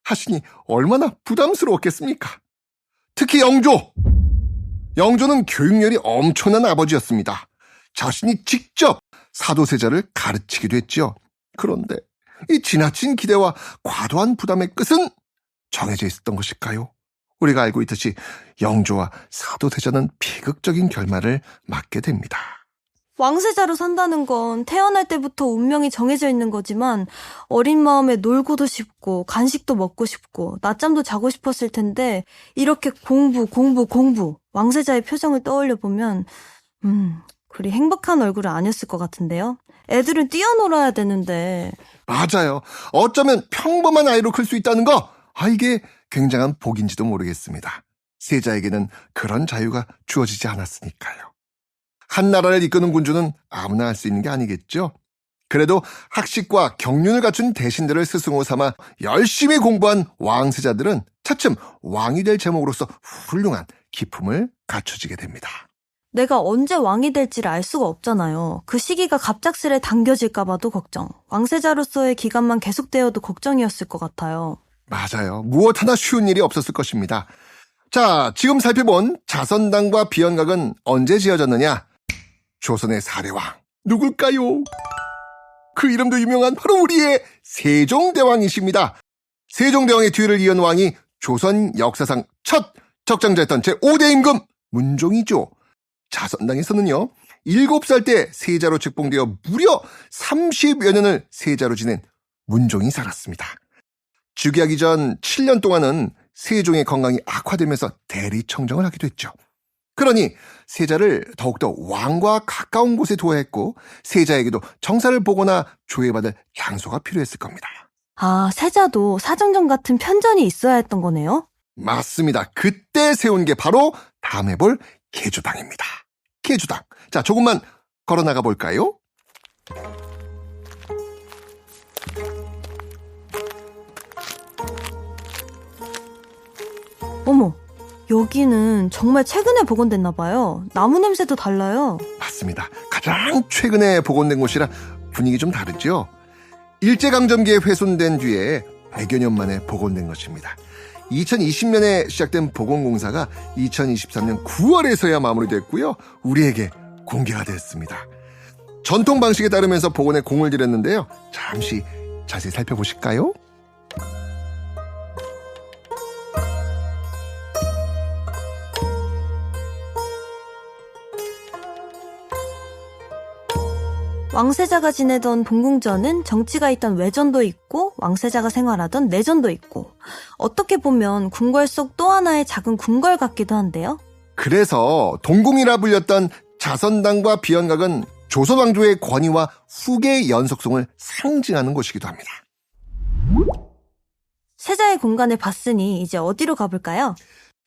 하시니 얼마나 부담스러웠겠습니까? 특히 영조는 교육열이 엄청난 아버지였습니다. 자신이 직접 사도세자를 가르치기도 했지요. 그런데 이 지나친 기대와 과도한 부담의 끝은 정해져 있었던 것일까요? 우리가 알고 있듯이 영조와 사도세자는 비극적인 결말을 맞게 됩니다. 왕세자로 산다는 건 태어날 때부터 운명이 정해져 있는 거지만 어린 마음에 놀고도 싶고 간식도 먹고 싶고 낮잠도 자고 싶었을 텐데 이렇게 공부 왕세자의 표정을 떠올려 보면 그리 행복한 얼굴은 아니었을 것 같은데요. 애들은 뛰어놀아야 되는데. 맞아요. 어쩌면 평범한 아이로 클 수 있다는 거, 이게 굉장한 복인지도 모르겠습니다. 세자에게는 그런 자유가 주어지지 않았으니까요. 한 나라를 이끄는 군주는 아무나 할 수 있는 게 아니겠죠. 그래도 학식과 경륜을 갖춘 대신들을 스승으로 삼아 열심히 공부한 왕세자들은 차츰 왕이 될 제목으로서 훌륭한 기품을 갖춰지게 됩니다. 내가 언제 왕이 될지를 알 수가 없잖아요. 그 시기가 갑작스레 당겨질까 봐도 걱정. 왕세자로서의 기간만 계속되어도 걱정이었을 것 같아요. 맞아요. 무엇 하나 쉬운 일이 없었을 것입니다. 자, 지금 살펴본 자선당과 비연각은 언제 지어졌느냐? 조선의 4대왕 누굴까요? 그 이름도 유명한 바로 우리의 세종대왕이십니다. 세종대왕의 뒤를 이은 왕이 조선 역사상 첫 적장자였던 제5대 임금 문종이죠. 자선당에서는요, 7살 때 세자로 책봉되어 무려 30여 년을 세자로 지낸 문종이 살았습니다. 즉위하기 전 7년 동안은 세종의 건강이 악화되면서 대리청정을 하기도 했죠. 그러니 세자를 더욱더 왕과 가까운 곳에 두어야 했고 세자에게도 정사를 보거나 조회받을 장소가 필요했을 겁니다. 세자도 사정정 같은 편전이 있어야 했던 거네요? 맞습니다. 그때 세운 게 바로 다음에 볼 계주당입니다. 계주당. 자, 조금만 걸어나가 볼까요? 어머, 여기는 정말 최근에 복원됐나 봐요. 나무 냄새도 달라요. 맞습니다. 가장 최근에 복원된 곳이라 분위기 좀 다르죠? 일제강점기에 훼손된 뒤에 100여 년 만에 복원된 것입니다. 2020년에 시작된 복원공사가 2023년 9월에서야 마무리됐고요. 우리에게 공개가 됐습니다. 전통 방식에 따르면서 복원에 공을 들였는데요. 잠시 자세히 살펴보실까요? 왕세자가 지내던 본궁전은 정치가 있던 외전도 있고 왕세자가 생활하던 내전도 있고 어떻게 보면 궁궐 속 또 하나의 작은 궁궐 같기도 한데요. 그래서 동궁이라 불렸던 자선당과 비연각은 조선 왕조의 권위와 후계의 연속성을 상징하는 곳이기도 합니다. 세자의 공간을 봤으니 이제 어디로 가볼까요?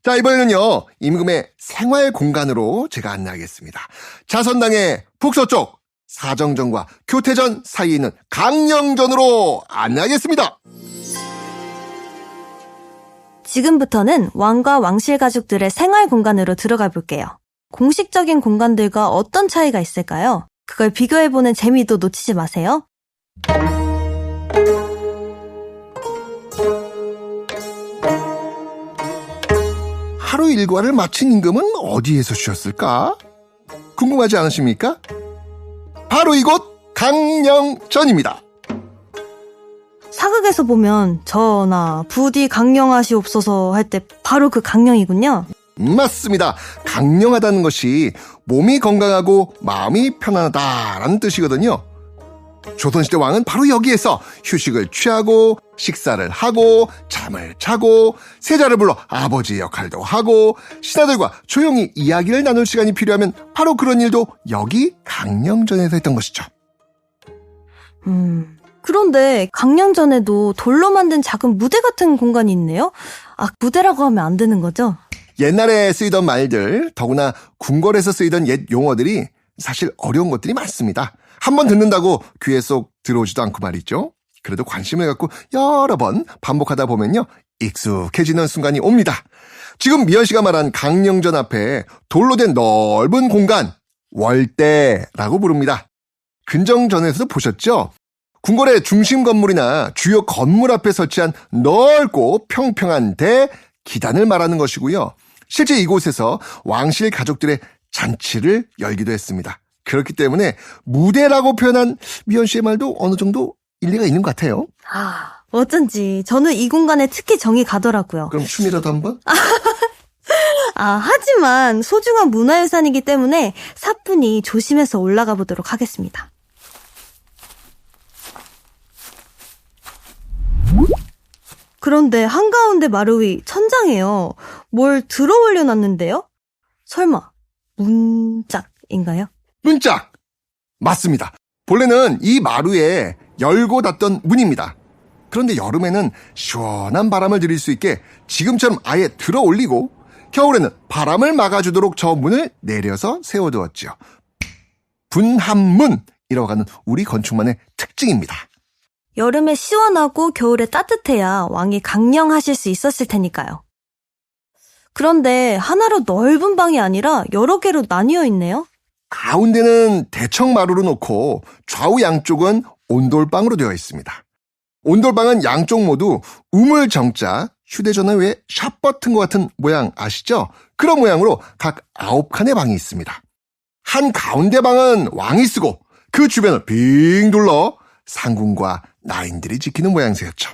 자, 이번에는요, 임금의 생활 공간으로 제가 안내하겠습니다. 자선당의 북서쪽 사정전과 교태전 사이에 있는 강령전으로 안내하겠습니다. 지금부터는 왕과 왕실 가족들의 생활 공간으로 들어가 볼게요. 공식적인 공간들과 어떤 차이가 있을까요? 그걸 비교해보는 재미도 놓치지 마세요. 하루 일과를 마친 임금은 어디에서 쉬었을까? 궁금하지 않으십니까? 바로 이곳 강령전입니다. 사극에서 보면 전하 부디 강령하시옵소서 할 때 바로 그 강령이군요. 맞습니다. 강령하다는 것이 몸이 건강하고 마음이 편안하다라는 뜻이거든요. 조선시대 왕은 바로 여기에서 휴식을 취하고 식사를 하고 잠을 자고 세자를 불러 아버지 역할도 하고 신하들과 조용히 이야기를 나눌 시간이 필요하면 바로 그런 일도 여기 강령전에서 했던 것이죠. 그런데 강령전에도 돌로 만든 작은 무대 같은 공간이 있네요. 아, 무대라고 하면 안 되는 거죠? 옛날에 쓰이던 말들, 더구나 궁궐에서 쓰이던 옛 용어들이 사실 어려운 것들이 많습니다. 한번 듣는다고 귀에 쏙 들어오지도 않고 말이죠. 그래도 관심을 갖고 여러 번 반복하다 보면요, 익숙해지는 순간이 옵니다. 지금 미연 씨가 말한 강령전 앞에 돌로 된 넓은 공간, 월대라고 부릅니다. 근정전에서도 보셨죠? 궁궐의 중심 건물이나 주요 건물 앞에 설치한 넓고 평평한 대, 기단을 말하는 것이고요. 실제 이곳에서 왕실 가족들의 잔치를 열기도 했습니다. 그렇기 때문에 무대라고 표현한 미연 씨의 말도 어느 정도 일리가 있는 것 같아요. 아, 어쩐지 저는 이 공간에 특히 정이 가더라고요. 그럼 춤이라도 한번? 하지만 소중한 문화유산이기 때문에 사뿐히 조심해서 올라가 보도록 하겠습니다. 그런데 한가운데 마루 위 천장에요. 뭘 들어 올려놨는데요? 설마 문짝인가요? 문짝! 맞습니다. 본래는 이 마루에 열고 닫던 문입니다. 그런데 여름에는 시원한 바람을 들일 수 있게 지금처럼 아예 들어 올리고 겨울에는 바람을 막아주도록 저 문을 내려서 세워두었죠. 분합문이라고 하는 우리 건축만의 특징입니다. 여름에 시원하고 겨울에 따뜻해야 왕이 강령하실 수 있었을 테니까요. 그런데 하나로 넓은 방이 아니라 여러 개로 나뉘어 있네요. 가운데는 대청 마루로 놓고 좌우 양쪽은 온돌방으로 되어 있습니다. 온돌방은 양쪽 모두 우물정자, 휴대전화 외에 샵 버튼과 같은 모양 아시죠? 그런 모양으로 각 9칸의 방이 있습니다. 한 가운데 방은 왕이 쓰고 그 주변을 빙 둘러 상궁과 나인들이 지키는 모양새였죠.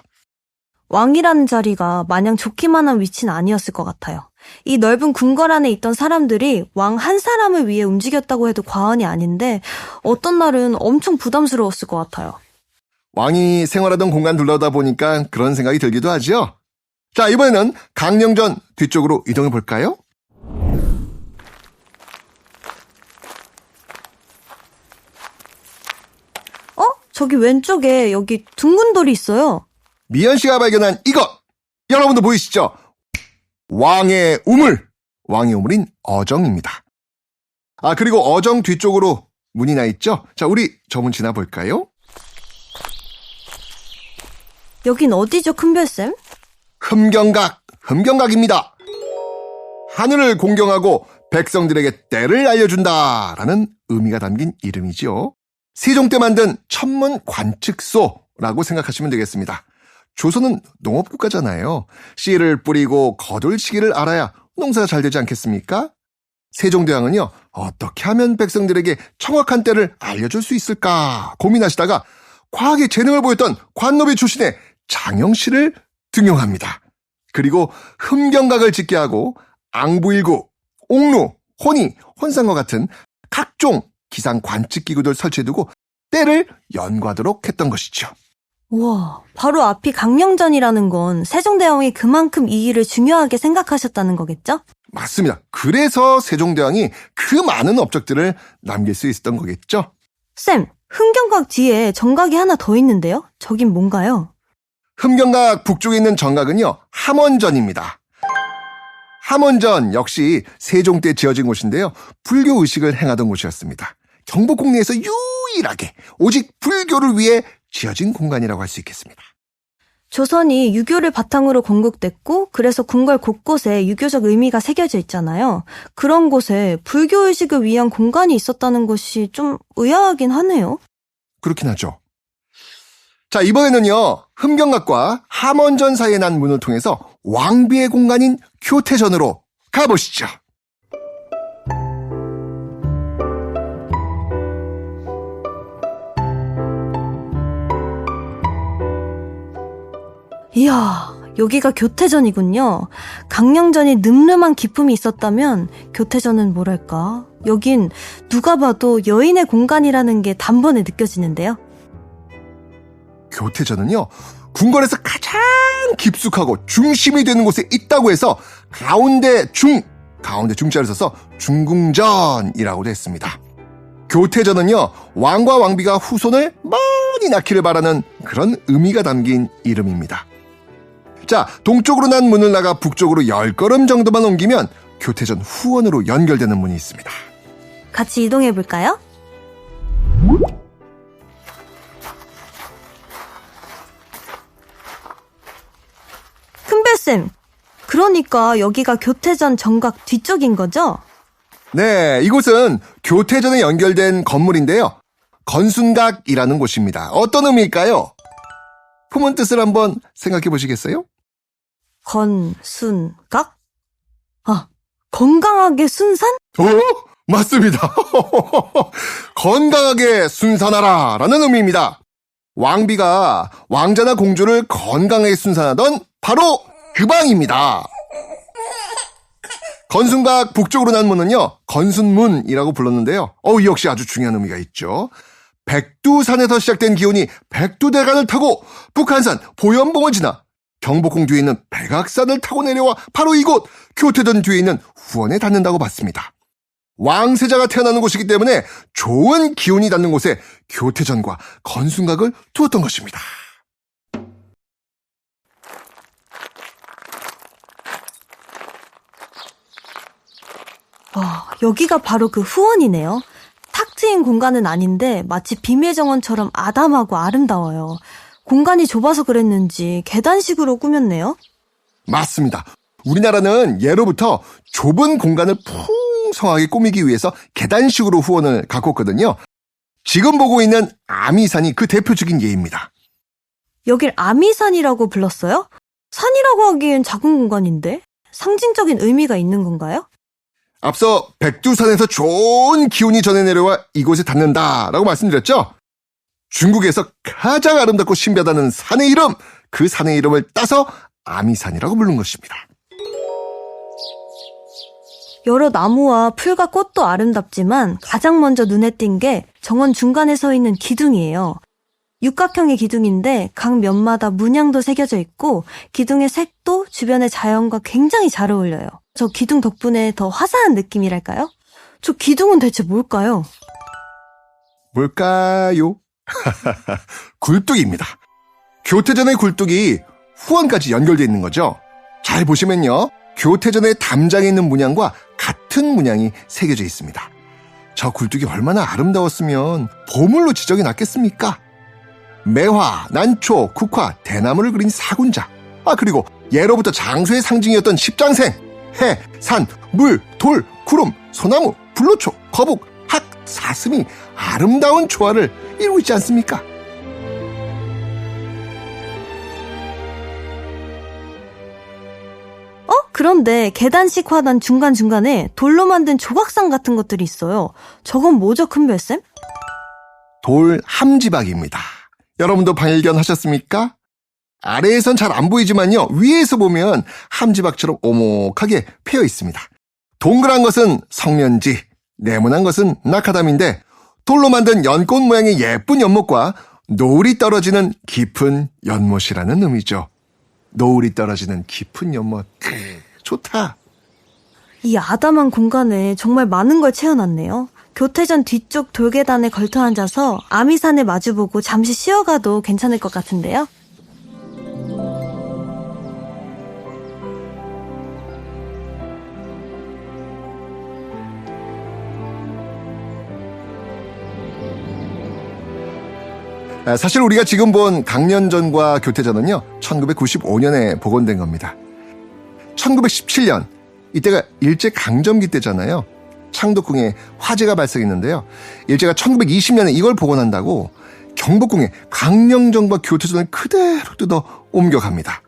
왕이라는 자리가 마냥 좋기만 한 위치는 아니었을 것 같아요. 이 넓은 궁궐 안에 있던 사람들이 왕 한 사람을 위해 움직였다고 해도 과언이 아닌데 어떤 날은 엄청 부담스러웠을 것 같아요. 왕이 생활하던 공간 둘러다 보니까 그런 생각이 들기도 하죠. 자, 이번에는 강령전 뒤쪽으로 이동해 볼까요? 저기 왼쪽에 여기 둥근 돌이 있어요. 미연 씨가 발견한 이것! 여러분도 보이시죠? 왕의 우물! 왕의 우물인 어정입니다. 그리고 어정 뒤쪽으로 문이 나 있죠? 자, 우리 저 문 지나볼까요? 여긴 어디죠, 큰별쌤? 흠경각입니다. 하늘을 공경하고 백성들에게 때를 알려준다라는 의미가 담긴 이름이지요. 세종 때 만든 천문 관측소라고 생각하시면 되겠습니다. 조선은 농업국가잖아요. 씨를 뿌리고 거둘시기를 알아야 농사가 잘 되지 않겠습니까? 세종대왕은요, 어떻게 하면 백성들에게 정확한 때를 알려줄 수 있을까 고민하시다가 과학의 재능을 보였던 관노비 출신의 장영씨를 등용합니다. 그리고 흠경각을 짓게 하고 앙부일구, 옥루, 혼이, 혼상과 같은 각종 기상 관측기구들 설치해두고 때를 연구하도록 했던 것이죠. 우와, 바로 앞이 강령전이라는 건 세종대왕이 그만큼 이 일을 중요하게 생각하셨다는 거겠죠? 맞습니다. 그래서 세종대왕이 그 많은 업적들을 남길 수 있었던 거겠죠. 쌤, 흠경각 뒤에 정각이 하나 더 있는데요? 저긴 뭔가요? 흠경각 북쪽에 있는 정각은요, 함원전입니다. 함원전 역시 세종 때 지어진 곳인데요. 불교 의식을 행하던 곳이었습니다. 경복궁 내에서 유일하게 오직 불교를 위해 지어진 공간이라고 할 수 있겠습니다. 조선이 유교를 바탕으로 건국됐고 그래서 궁궐 곳곳에 유교적 의미가 새겨져 있잖아요. 그런 곳에 불교의식을 위한 공간이 있었다는 것이 좀 의아하긴 하네요. 그렇긴 하죠. 자, 이번에는요, 흠경각과 함원전 사이에 난 문을 통해서 왕비의 공간인 교태전으로 가보시죠. 이야, 여기가 교태전이군요. 강령전이 늠름한 기품이 있었다면 교태전은 뭐랄까? 여긴 누가 봐도 여인의 공간이라는 게 단번에 느껴지는데요. 교태전은요, 궁궐에서 가장 깊숙하고 중심이 되는 곳에 있다고 해서 가운데 중자를 써서 중궁전이라고도 했습니다. 교태전은요, 왕과 왕비가 후손을 많이 낳기를 바라는 그런 의미가 담긴 이름입니다. 자, 동쪽으로 난 문을 나가 북쪽으로 10걸음 정도만 옮기면 교태전 후원으로 연결되는 문이 있습니다. 같이 이동해 볼까요? 큰별쌤, 그러니까 여기가 교태전 정각 뒤쪽인 거죠? 네, 이곳은 교태전에 연결된 건물인데요. 건순각이라는 곳입니다. 어떤 의미일까요? 품은 뜻을 한번 생각해 보시겠어요? 건순각? 아, 건강하게 순산? 맞습니다. 건강하게 순산하라 라는 의미입니다. 왕비가 왕자나 공주를 건강하게 순산하던 바로 그 방입니다. 건순각 북쪽으로 난 문은요, 건순문이라고 불렀는데요. 이 역시 아주 중요한 의미가 있죠. 백두산에서 시작된 기운이 백두대간을 타고 북한산 보현봉을 지나 경복궁 뒤에 있는 백악산을 타고 내려와 바로 이곳 교태전 뒤에 있는 후원에 닿는다고 봤습니다. 왕세자가 태어나는 곳이기 때문에 좋은 기운이 닿는 곳에 교태전과 건순각을 두었던 것입니다. 와, 여기가 바로 그 후원이네요. 탁 트인 공간은 아닌데 마치 비밀 정원처럼 아담하고 아름다워요. 공간이 좁아서 그랬는지 계단식으로 꾸몄네요. 맞습니다. 우리나라는 예로부터 좁은 공간을 풍성하게 꾸미기 위해서 계단식으로 후원을 가꿨거든요. 지금 보고 있는 아미산이 그 대표적인 예입니다. 여길 아미산이라고 불렀어요? 산이라고 하기엔 작은 공간인데 상징적인 의미가 있는 건가요? 앞서 백두산에서 좋은 기운이 전해 내려와 이곳에 닿는다라고 말씀드렸죠? 중국에서 가장 아름답고 신비하다는 산의 이름, 그 산의 이름을 따서 아미산이라고 부른 것입니다. 여러 나무와 풀과 꽃도 아름답지만 가장 먼저 눈에 띈 게 정원 중간에 서 있는 기둥이에요. 육각형의 기둥인데 각 면마다 문양도 새겨져 있고 기둥의 색도 주변의 자연과 굉장히 잘 어울려요. 저 기둥 덕분에 더 화사한 느낌이랄까요? 저 기둥은 대체 뭘까요? 뭘까요? 굴뚝입니다. 교태전의 굴뚝이 후원까지 연결되어 있는 거죠. 잘 보시면요, 교태전의 담장에 있는 문양과 같은 문양이 새겨져 있습니다. 저 굴뚝이 얼마나 아름다웠으면 보물로 지정이 났겠습니까? 매화, 난초, 국화, 대나무를 그린 사군자, 그리고 예로부터 장수의 상징이었던 십장생, 해, 산, 물, 돌, 구름, 소나무, 불로초, 거북, 학, 사슴이 아름다운 조화를 이루고 있지 않습니까? 그런데 계단식 화단 중간중간에 돌로 만든 조각상 같은 것들이 있어요. 저건 뭐죠, 큰별쌤? 돌 함지박입니다. 여러분도 발견하셨습니까? 아래에선 잘 안 보이지만요, 위에서 보면 함지박처럼 오목하게 패여 있습니다. 동그란 것은 성면지, 네모난 것은 낙하담인데 돌로 만든 연꽃 모양의 예쁜 연못과 노을이 떨어지는 깊은 연못이라는 의미죠. 노을이 떨어지는 깊은 연못, 좋다. 이 아담한 공간에 정말 많은 걸 채워놨네요. 교태전 뒤쪽 돌계단에 걸터 앉아서 아미산을 마주보고 잠시 쉬어가도 괜찮을 것 같은데요. 사실 우리가 지금 본 강년전과 교태전은요, 1995년에 복원된 겁니다. 1917년, 이때가 일제강점기 때잖아요. 창덕궁에 화재가 발생했는데요. 일제가 1920년에 이걸 복원한다고 경복궁에 강령전과 교태전을 그대로 뜯어 옮겨갑니다.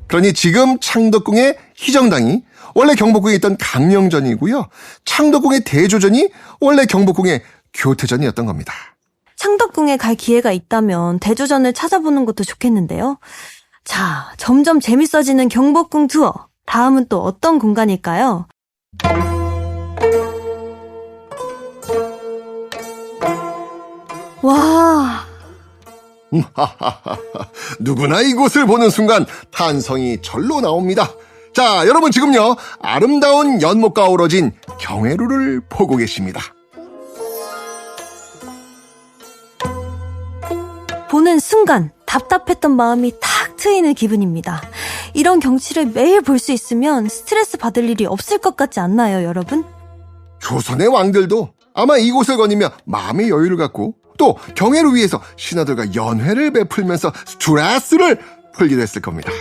그러니 지금 창덕궁의 희정당이 원래 경복궁에 있던 강령전이고요. 창덕궁의 대조전이 원래 경복궁의 교태전이었던 겁니다. 창덕궁에 갈 기회가 있다면 대조전을 찾아보는 것도 좋겠는데요. 자, 점점 재밌어지는 경복궁 투어. 다음은 또 어떤 공간일까요? 와, 누구나 이곳을 보는 순간 탄성이 절로 나옵니다. 자, 여러분 지금요, 아름다운 연못가 어우러진 경회루를 보고 계십니다. 보는 순간 답답했던 마음이 탁 트이는 기분입니다. 이런 경치를 매일 볼 수 있으면 스트레스 받을 일이 없을 것 같지 않나요, 여러분? 조선의 왕들도 아마 이곳을 거니며 마음의 여유를 갖고 또 경회를 위해서 신하들과 연회를 베풀면서 스트레스를 풀기도 했을 겁니다.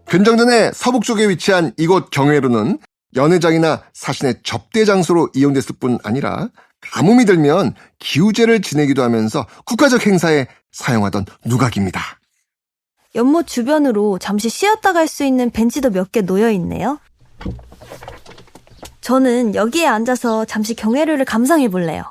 근정전의 서북 쪽에 위치한 이곳 경회루는 연회장이나 사신의 접대 장소로 이용됐을 뿐 아니라 가뭄이 들면 기우제를 지내기도 하면서 국가적 행사에 사용하던 누각입니다. 연못 주변으로 잠시 쉬었다 갈 수 있는 벤치도 몇 개 놓여 있네요. 저는 여기에 앉아서 잠시 경회루를 감상해 볼래요.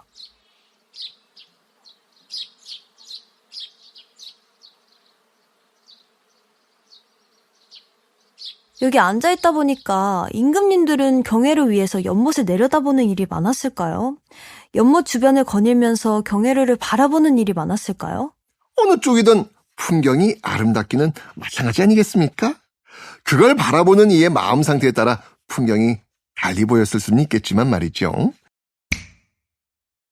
여기 앉아있다 보니까 임금님들은 경회를 위해서 연못을 내려다보는 일이 많았을까요? 연못 주변을 거닐면서 경회루를 바라보는 일이 많았을까요? 어느 쪽이든 풍경이 아름답기는 마찬가지 아니겠습니까? 그걸 바라보는 이의 마음 상태에 따라 풍경이 달리 보였을 수는 있겠지만 말이죠.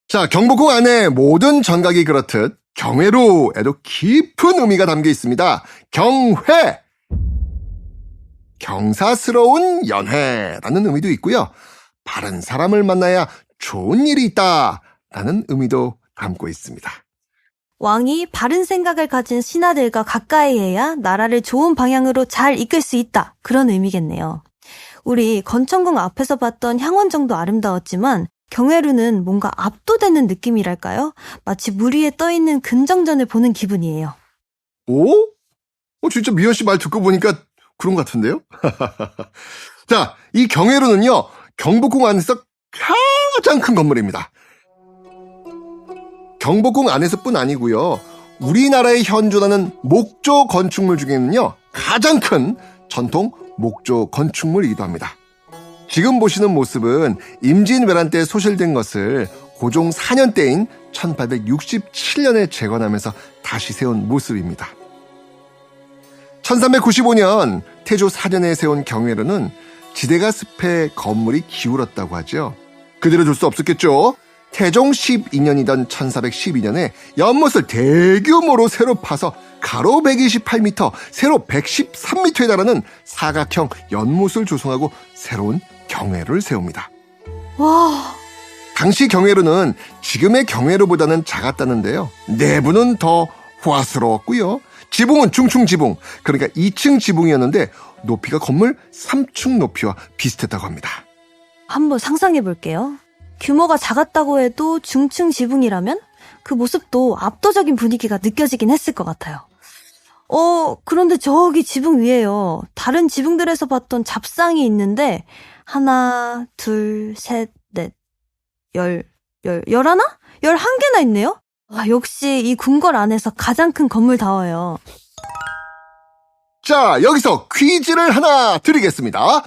자, 경복궁 안에 모든 전각이 그렇듯 경회루에도 깊은 의미가 담겨 있습니다. 경회! 경사스러운 연회라는 의미도 있고요. 바른 사람을 만나야 좋은 일이 있다라는 의미도 담고 있습니다. 왕이 바른 생각을 가진 신하들과 가까이 해야 나라를 좋은 방향으로 잘 이끌 수 있다. 그런 의미겠네요. 우리 건천궁 앞에서 봤던 향원정도 아름다웠지만 경회루는 뭔가 압도되는 느낌이랄까요? 마치 물 위에 떠있는 근정전을 보는 기분이에요. 오? 진짜 미연 씨 말 듣고 보니까 그런 것 같은데요? 자, 이 경회루는요, 경복궁 안에서 가장 큰 건물입니다. 경복궁 안에서뿐 아니고요, 우리나라에 현존하는 목조 건축물 중에는요, 가장 큰 전통 목조 건축물이기도 합니다. 지금 보시는 모습은 임진왜란 때 소실된 것을 고종 4년 때인 1867년에 재건하면서 다시 세운 모습입니다. 1395년 태조 4년에 세운 경회루는 지대가 습해 건물이 기울었다고 하죠. 그대로 둘 수 없었겠죠. 태종 12년이던 1412년에 연못을 대규모로 새로 파서 가로 128m, 세로 113m에 달하는 사각형 연못을 조성하고 새로운 경회루를 세웁니다. 와, 당시 경회루는 지금의 경회루보다는 작았다는데요. 내부는 더 호화스러웠고요. 지붕은 중층 지붕, 그러니까 2층 지붕이었는데 높이가 건물 3층 높이와 비슷했다고 합니다. 한번 상상해 볼게요. 규모가 작았다고 해도 중층 지붕이라면 그 모습도 압도적인 분위기가 느껴지긴 했을 것 같아요. 그런데 저기 지붕 위에요. 다른 지붕들에서 봤던 잡상이 있는데 하나, 둘, 셋, 넷, 열하나? 11개나 있네요? 와, 역시 이 궁궐 안에서 가장 큰 건물다워요. 자, 여기서 퀴즈를 하나 드리겠습니다.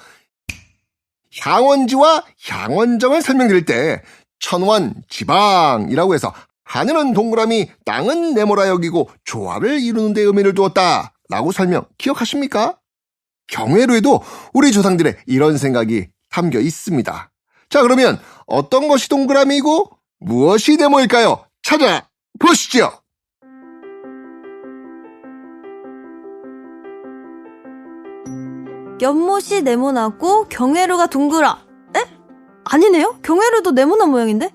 향원지와 향원정을 설명드릴 때 천원, 지방이라고 해서 하늘은 동그라미, 땅은 네모라 여기고 조화를 이루는 데 의미를 두었다라고 설명 기억하십니까? 경회루에도 우리 조상들의 이런 생각이 담겨 있습니다. 자, 그러면 어떤 것이 동그라미이고 무엇이 네모일까요? 찾아보시죠. 연못이 네모나고 경회루가 둥그라. 에? 아니네요? 경회루도 네모난 모양인데?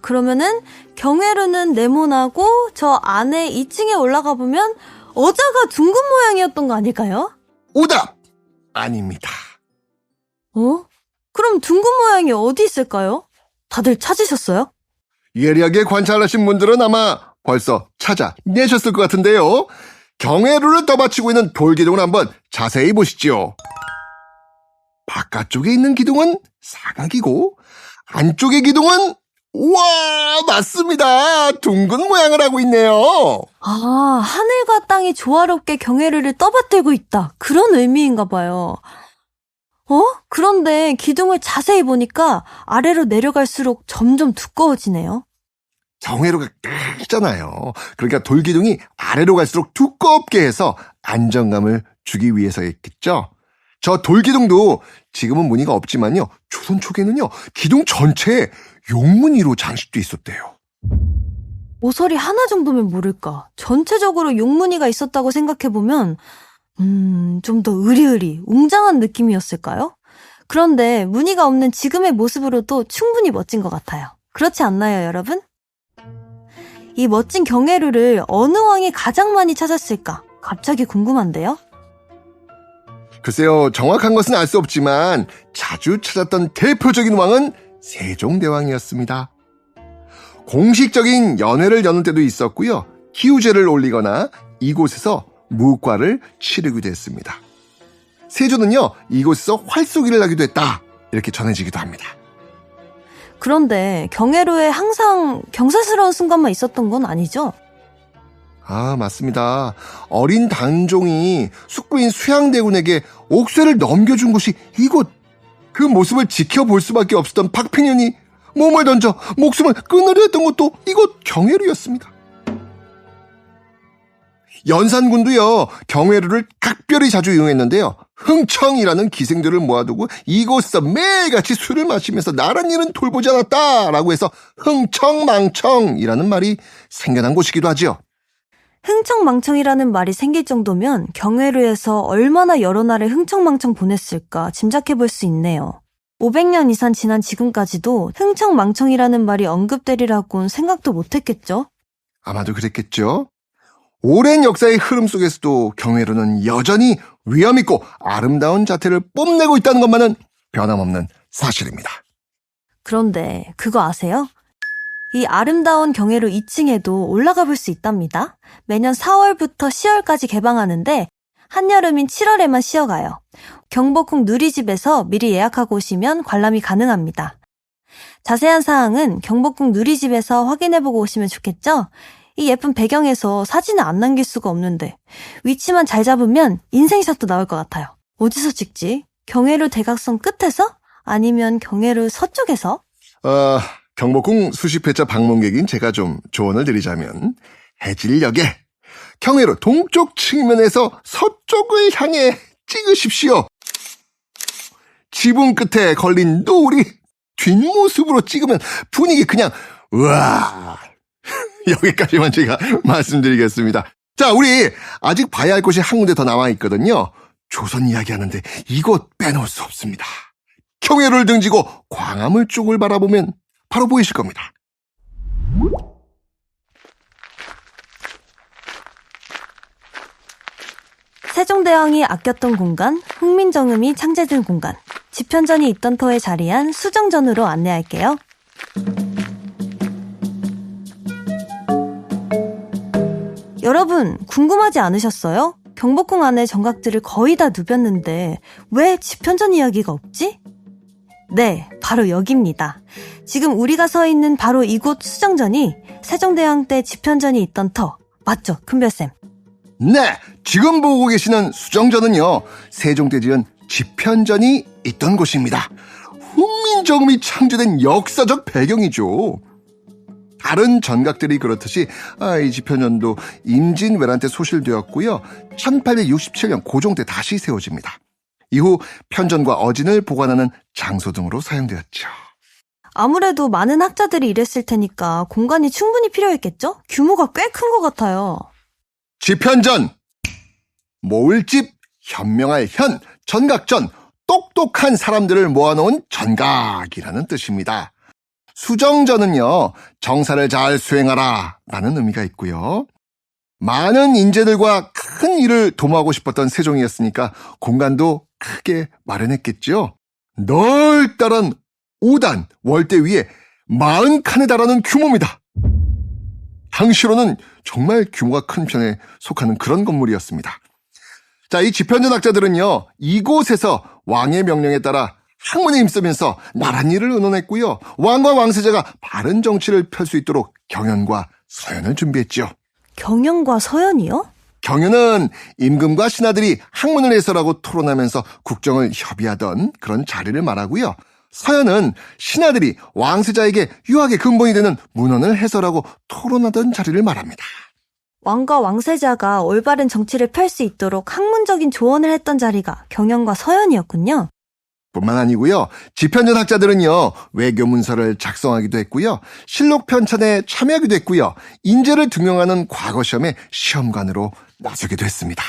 그러면은 경회루는 네모나고 저 안에 2층에 올라가 보면 어자가 둥근 모양이었던 거 아닐까요? 오답! 아닙니다. 그럼 둥근 모양이 어디 있을까요? 다들 찾으셨어요? 예리하게 관찰하신 분들은 아마 벌써 찾아내셨을 것 같은데요. 경회루를 떠받치고 있는 돌기둥을 한번 자세히 보시죠. 바깥쪽에 있는 기둥은 사각이고 안쪽의 기둥은 맞습니다. 둥근 모양을 하고 있네요. 하늘과 땅이 조화롭게 경회루를 떠받들고 있다. 그런 의미인가 봐요. 그런데 기둥을 자세히 보니까 아래로 내려갈수록 점점 두꺼워지네요. 경회루가 크잖아요. 그러니까 돌기둥이 아래로 갈수록 두껍게 해서 안정감을 주기 위해서였겠죠. 저 돌기둥도 지금은 무늬가 없지만요. 조선 초기에는요. 기둥 전체에 용무늬로 장식돼 있었대요. 모서리 하나 정도면 모를까. 전체적으로 용무늬가 있었다고 생각해보면 좀 더 으리으리 웅장한 느낌이었을까요? 그런데 무늬가 없는 지금의 모습으로도 충분히 멋진 것 같아요. 그렇지 않나요, 여러분? 이 멋진 경회루를 어느 왕이 가장 많이 찾았을까? 갑자기 궁금한데요? 글쎄요, 정확한 것은 알 수 없지만 자주 찾았던 대표적인 왕은 세종대왕이었습니다. 공식적인 연회를 여는 때도 있었고요. 기우제를 올리거나 이곳에서 무과를 치르기도 했습니다. 세조는요, 이곳에서 활쏘기를 하기도 했다. 이렇게 전해지기도 합니다. 그런데 경회루에 항상 경사스러운 순간만 있었던 건 아니죠? 맞습니다. 어린 단종이 숙부인 수양대군에게 옥쇠를 넘겨준 곳이 이곳. 그 모습을 지켜볼 수밖에 없었던 박평년이 몸을 던져 목숨을 끊으려 했던 것도 이곳 경회루였습니다. 연산군도요, 경회루를 각별히 자주 이용했는데요. 흥청이라는 기생들을 모아두고 이곳에서 매일같이 술을 마시면서 나란 일은 돌보지 않았다라고 해서 흥청망청이라는 말이 생겨난 곳이기도 하죠. 흥청망청이라는 말이 생길 정도면 경회루에서 얼마나 여러 날을 흥청망청 보냈을까 짐작해볼 수 있네요. 500년 이상 지난 지금까지도 흥청망청이라는 말이 언급되리라고는 생각도 못했겠죠? 아마도 그랬겠죠. 오랜 역사의 흐름 속에서도 경회루는 여전히 위엄있고 아름다운 자태를 뽐내고 있다는 것만은 변함없는 사실입니다. 그런데 그거 아세요? 이 아름다운 경회루 2층에도 올라가 볼 수 있답니다. 매년 4월부터 10월까지 개방하는데 한여름인 7월에만 쉬어가요. 경복궁 누리집에서 미리 예약하고 오시면 관람이 가능합니다. 자세한 사항은 경복궁 누리집에서 확인해보고 오시면 좋겠죠? 이 예쁜 배경에서 사진을 안 남길 수가 없는데 위치만 잘 잡으면 인생샷도 나올 것 같아요. 어디서 찍지? 경회루 대각선 끝에서? 아니면 경회루 서쪽에서? 경복궁 수십 회차 방문객인 제가 좀 조언을 드리자면 해질녘에 경회루 동쪽 측면에서 서쪽을 향해 찍으십시오. 지붕 끝에 걸린 노을이 뒷모습으로 찍으면 분위기 그냥 우와. 여기까지만 제가 말씀드리겠습니다. 자, 우리 아직 봐야 할 곳이 한 군데 더 남아있거든요. 조선 이야기하는데 이곳 빼놓을 수 없습니다. 경회루를 등지고 광화문 쪽을 바라보면 바로 보이실 겁니다. 세종대왕이 아꼈던 공간, 훈민정음이 창제된 공간, 집현전이 있던 터에 자리한 수정전으로 안내할게요. 여러분, 궁금하지 않으셨어요? 경복궁 안에 정각들을 거의 다 누볐는데 왜 집현전 이야기가 없지? 네, 바로 여기입니다. 지금 우리가 서 있는 바로 이곳 수정전이 세종대왕 때 집현전이 있던 터, 맞죠, 큰별쌤? 네, 지금 보고 계시는 수정전은요, 세종 때 지은 집현전이 있던 곳입니다. 훈민정음이 창조된 역사적 배경이죠. 다른 전각들이 그렇듯이 이 집현전도 임진왜란 때 소실되었고요. 1867년 고종 때 다시 세워집니다. 이후 편전과 어진을 보관하는 장소 등으로 사용되었죠. 아무래도 많은 학자들이 일했을 테니까 공간이 충분히 필요했겠죠? 규모가 꽤 큰 것 같아요. 집현전, 모을집, 현명할 현, 전각전, 똑똑한 사람들을 모아놓은 전각이라는 뜻입니다. 수정전은요, 정사를 잘 수행하라 라는 의미가 있고요. 많은 인재들과 큰 일을 도모하고 싶었던 세종이었으니까 공간도 크게 마련했겠죠. 넓다란 5단 월대 위에 40칸에 달하는 규모입니다. 당시로는 정말 규모가 큰 편에 속하는 그런 건물이었습니다. 자, 이 집현전학자들은요, 이곳에서 왕의 명령에 따라 학문에 힘쓰면서 나란 일을 의논했고요. 왕과 왕세자가 바른 정치를 펼 수 있도록 경연과 서연을 준비했죠. 경연과 서연이요? 경연은 임금과 신하들이 학문을 해설하고 토론하면서 국정을 협의하던 그런 자리를 말하고요. 서연은 신하들이 왕세자에게 유학의 근본이 되는 문헌을 해설하고 토론하던 자리를 말합니다. 왕과 왕세자가 올바른 정치를 펼 수 있도록 학문적인 조언을 했던 자리가 경연과 서연이었군요. 뿐만 아니고요. 집현전 학자들은요, 외교 문서를 작성하기도 했고요. 실록 편찬에 참여하기도 했고요. 인재를 등용하는 과거 시험의 시험관으로 나서기도 했습니다.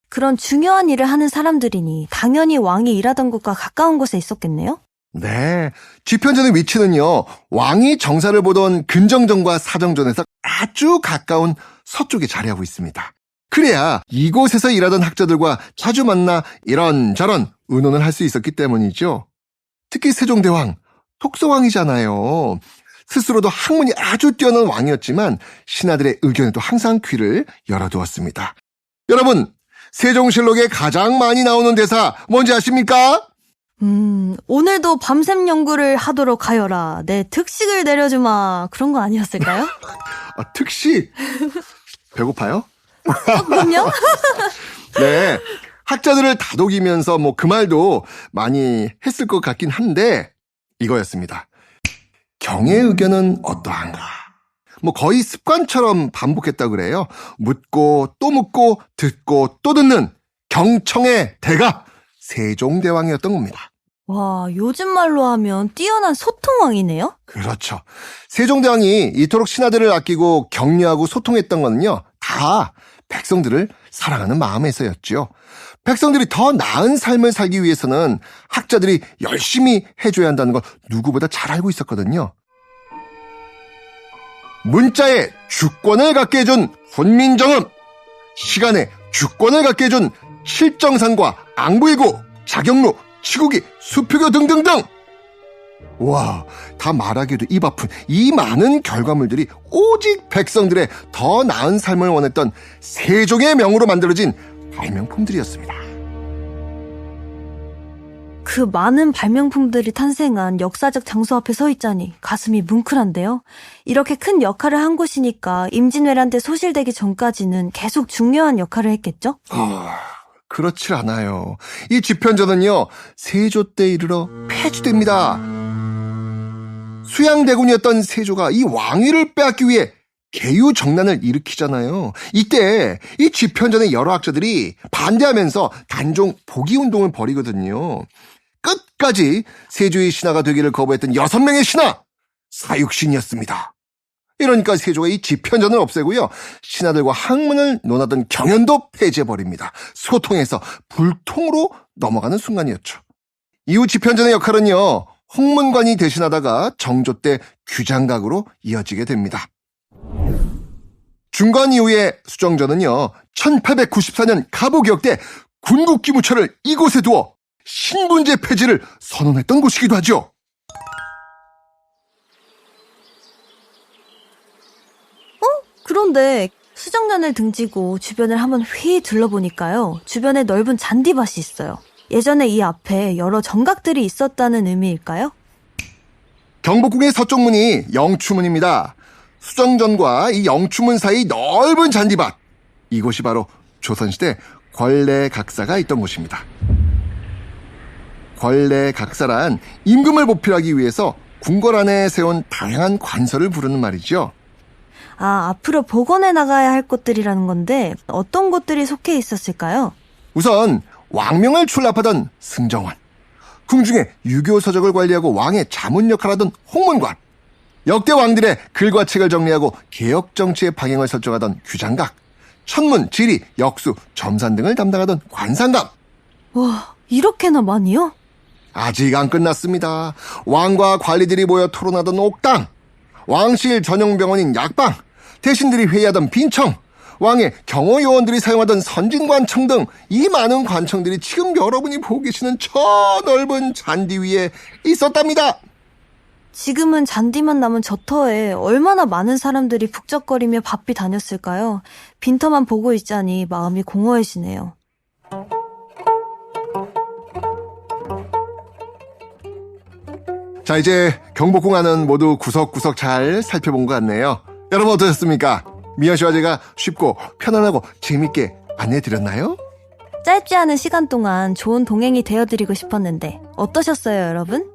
그런 중요한 일을 하는 사람들이니 당연히 왕이 일하던 곳과 가까운 곳에 있었겠네요? 네. 집현전의 위치는요, 왕이 정사를 보던 근정전과 사정전에서 아주 가까운 서쪽에 자리하고 있습니다. 그래야 이곳에서 일하던 학자들과 자주 만나 이런저런 의논을 할 수 있었기 때문이죠. 특히 세종대왕, 톡소왕이잖아요. 스스로도 학문이 아주 뛰어난 왕이었지만 신하들의 의견에도 항상 귀를 열어두었습니다. 여러분, 세종실록에 가장 많이 나오는 대사 뭔지 아십니까? 오늘도 밤샘 연구를 하도록 하여라. 내 특식을 내려주마. 그런 거 아니었을까요? 특식? 배고파요? 그럼요? 네. 학자들을 다독이면서 그 말도 많이 했을 것 같긴 한데 이거였습니다. 경의 의견은 어떠한가? 거의 습관처럼 반복했다 그래요. 묻고 또 묻고 듣고 또 듣는 경청의 대가 세종대왕이었던 겁니다. 와, 요즘 말로 하면 뛰어난 소통왕이네요? 그렇죠. 세종대왕이 이토록 신하들을 아끼고 격려하고 소통했던 거는요, 다 백성들을 사랑하는 마음에서였죠. 백성들이 더 나은 삶을 살기 위해서는 학자들이 열심히 해줘야 한다는 걸 누구보다 잘 알고 있었거든요. 문자에 주권을 갖게 해준 훈민정음, 시간에 주권을 갖게 해준 칠정산과 앙부일고, 자경루, 치국이, 수표교 등등등! 와, 다 말하기도 입 아픈 이 많은 결과물들이 오직 백성들의 더 나은 삶을 원했던 세종의 명으로 만들어진 발명품들이었습니다. 그 많은 발명품들이 탄생한 역사적 장소 앞에 서 있자니 가슴이 뭉클한데요. 이렇게 큰 역할을 한 곳이니까 임진왜란 때 소실되기 전까지는 계속 중요한 역할을 했겠죠? 그렇지 않아요. 이 집현전은요, 세조 때 이르러 폐지됩니다. 수양대군이었던 세조가 이 왕위를 빼앗기 위해 계유정난을 일으키잖아요. 이때 이 집현전의 여러 학자들이 반대하면서 단종 복위운동을 벌이거든요. 끝까지 세조의 신하가 되기를 거부했던 6명의 신하, 사육신이었습니다. 이러니까 세조가 이 집현전을 없애고요, 신하들과 학문을 논하던 경연도 폐지해버립니다. 소통에서 불통으로 넘어가는 순간이었죠. 이후 집현전의 역할은요, 홍문관이 대신하다가 정조 때 규장각으로 이어지게 됩니다. 중관 이후에 수정전은요, 1894년 갑오개혁 때 군국기무처를 이곳에 두어 신분제 폐지를 선언했던 곳이기도 하죠. 그런데 수정전을 등지고 주변을 한번 휘 둘러보니까요, 주변에 넓은 잔디밭이 있어요. 예전에 이 앞에 여러 정각들이 있었다는 의미일까요? 경복궁의 서쪽 문이 영추문입니다. 수정전과 이 영추문 사이 넓은 잔디밭, 이곳이 바로 조선시대 권례각사가 있던 곳입니다. 권례각사란 임금을 보필하기 위해서 궁궐 안에 세운 다양한 관서를 부르는 말이죠. 앞으로 복원해 나가야 할 곳들이라는 건데 어떤 곳들이 속해 있었을까요? 우선 왕명을 출납하던 승정원, 궁중에 유교 서적을 관리하고 왕의 자문 역할을 하던 홍문관, 역대 왕들의 글과 책을 정리하고 개혁 정치의 방향을 설정하던 규장각, 천문, 지리, 역수, 점산 등을 담당하던 관상각. 와, 이렇게나 많이요? 아직 안 끝났습니다. 왕과 관리들이 모여 토론하던 옥당, 왕실 전용 병원인 약방, 대신들이 회의하던 빈청, 왕의 경호요원들이 사용하던 선진관청 등 이 많은 관청들이 지금 여러분이 보고 계시는 저 넓은 잔디 위에 있었답니다. 지금은 잔디만 남은 저 터에 얼마나 많은 사람들이 북적거리며 바삐 다녔을까요? 빈터만 보고 있자니 마음이 공허해지네요. 자, 이제 경복궁 안은 모두 구석구석 잘 살펴본 것 같네요. 여러분 어떠셨습니까? 미연 씨와 제가 쉽고 편안하고 재밌게 안내해드렸나요? 짧지 않은 시간 동안 좋은 동행이 되어드리고 싶었는데 어떠셨어요, 여러분?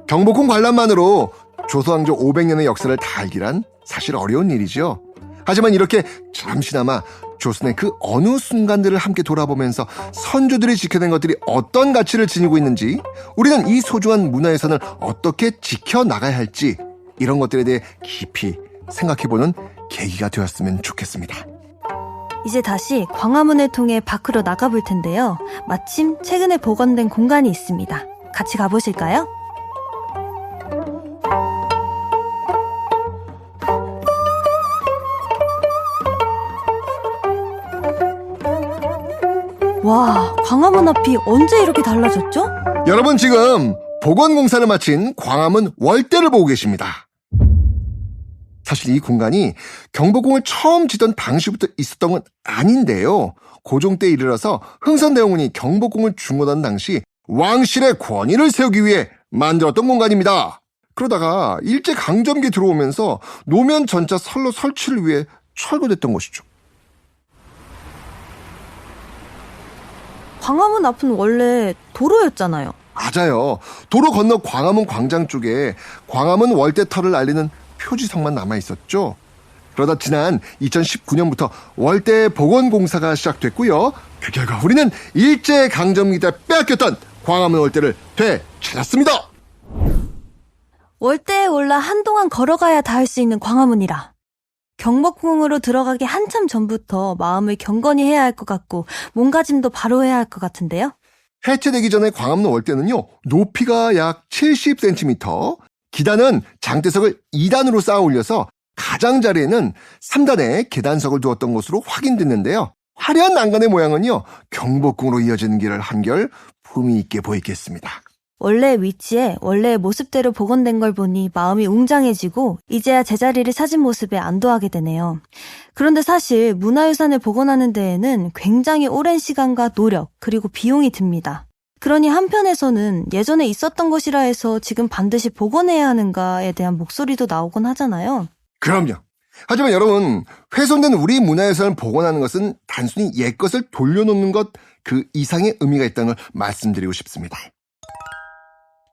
경복궁 관람만으로 조선왕조 500년의 역사를 다 알기란 사실 어려운 일이죠. 하지만 이렇게 잠시나마 조선의 그 어느 순간들을 함께 돌아보면서 선조들이 지켜낸 것들이 어떤 가치를 지니고 있는지, 우리는 이 소중한 문화유산을 어떻게 지켜나가야 할지, 이런 것들에 대해 깊이 생각해보는 계기가 되었으면 좋겠습니다. 이제 다시 광화문을 통해 밖으로 나가볼 텐데요. 마침 최근에 복원된 공간이 있습니다. 같이 가보실까요? 와, 광화문 앞이 언제 이렇게 달라졌죠? 여러분 지금 복원공사를 마친 광화문 월대를 보고 계십니다. 사실 이 공간이 경복궁을 처음 짓던 당시부터 있었던 건 아닌데요. 고종 때 이르러서 흥선대원군이 경복궁을 중건한 당시 왕실의 권위를 세우기 위해 만들었던 공간입니다. 그러다가 일제강점기 들어오면서 노면 전차 선로 설치를 위해 철거됐던 것이죠. 광화문 앞은 원래 도로였잖아요. 맞아요. 도로 건너 광화문 광장 쪽에 광화문 월대터를 알리는 표지석만 남아있었죠. 그러다 지난 2019년부터 월대 복원공사가 시작됐고요. 그 결과 우리는 일제강점기 때 빼앗겼던 광화문 월대를 되찾았습니다. 월대에 올라 한동안 걸어가야 닿을 수 있는 광화문이라. 경복궁으로 들어가기 한참 전부터 마음을 경건히 해야 할 것 같고 몸가짐도 바로 해야 할 것 같은데요. 해체되기 전에 광화문 월대는요, 높이가 약 70cm, 기단은 장대석을 2단으로 쌓아 올려서 가장자리에는 3단의 계단석을 두었던 것으로 확인됐는데요. 화려한 난간의 모양은요, 경복궁으로 이어지는 길을 한결 품위 있게 보이겠습니다. 원래의 위치에 원래의 모습대로 복원된 걸 보니 마음이 웅장해지고 이제야 제자리를 찾은 모습에 안도하게 되네요. 그런데 사실 문화유산을 복원하는 데에는 굉장히 오랜 시간과 노력 그리고 비용이 듭니다. 그러니 한편에서는 예전에 있었던 것이라 해서 지금 반드시 복원해야 하는가에 대한 목소리도 나오곤 하잖아요. 그럼요. 하지만 여러분, 훼손된 우리 문화유산을 복원하는 것은 단순히 옛것을 돌려놓는 것 그 이상의 의미가 있다는 걸 말씀드리고 싶습니다.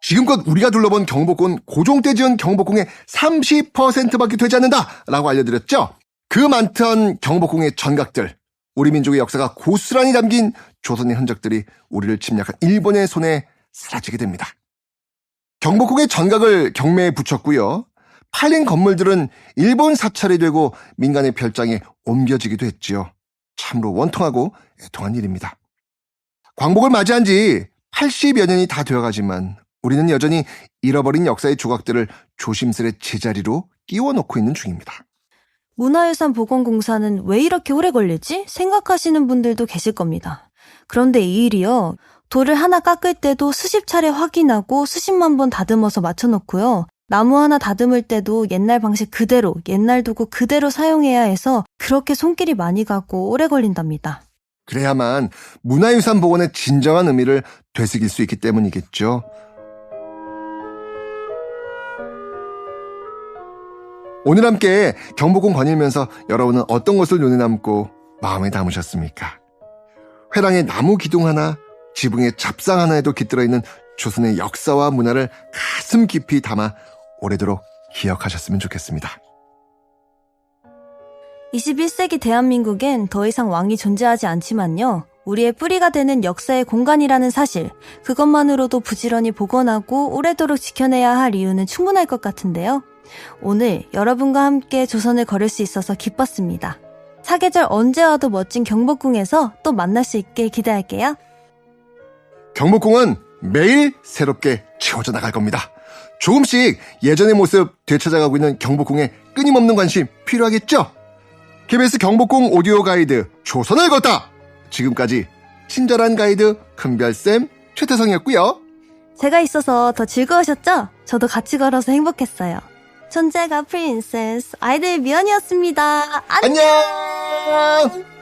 지금껏 우리가 둘러본 경복궁은 고종 때 지은 경복궁의 30%밖에 되지 않는다라고 알려드렸죠. 그 많던 경복궁의 전각들, 우리 민족의 역사가 고스란히 담긴 조선의 흔적들이 우리를 침략한 일본의 손에 사라지게 됩니다. 경복궁의 전각을 경매에 붙였고요. 팔린 건물들은 일본 사찰이 되고 민간의 별장에 옮겨지기도 했지요. 참으로 원통하고 애통한 일입니다. 광복을 맞이한 지 80여 년이 다 되어가지만 우리는 여전히 잃어버린 역사의 조각들을 조심스레 제자리로 끼워놓고 있는 중입니다. 문화유산 복원공사는 왜 이렇게 오래 걸리지? 생각하시는 분들도 계실 겁니다. 그런데 이 일이요. 돌을 하나 깎을 때도 수십 차례 확인하고 수십만 번 다듬어서 맞춰놓고요. 나무 하나 다듬을 때도 옛날 방식 그대로, 옛날 도구 그대로 사용해야 해서 그렇게 손길이 많이 가고 오래 걸린답니다. 그래야만 문화유산 복원의 진정한 의미를 되새길 수 있기 때문이겠죠. 오늘 함께 경복궁 거닐면서 여러분은 어떤 것을 눈에 남고 마음에 담으셨습니까? 회랑의 나무 기둥 하나, 지붕의 잡상 하나에도 깃들어 있는 조선의 역사와 문화를 가슴 깊이 담아 오래도록 기억하셨으면 좋겠습니다. 21세기 대한민국엔 더 이상 왕이 존재하지 않지만요. 우리의 뿌리가 되는 역사의 공간이라는 사실, 그것만으로도 부지런히 복원하고 오래도록 지켜내야 할 이유는 충분할 것 같은데요. 오늘 여러분과 함께 조선을 걸을 수 있어서 기뻤습니다. 사계절 언제 와도 멋진 경복궁에서 또 만날 수 있길 기대할게요. 경복궁은 매일 새롭게 채워져 나갈 겁니다. 조금씩 예전의 모습 되찾아가고 있는 경복궁에 끊임없는 관심 필요하겠죠? KBS 경복궁 오디오 가이드 조선을 걷다! 지금까지 친절한 가이드 큰별쌤 최태성이었고요. 제가 있어서 더 즐거우셨죠? 저도 같이 걸어서 행복했어요. 존재가 프린세스 아이들 미연이었습니다. 안녕! 안녕!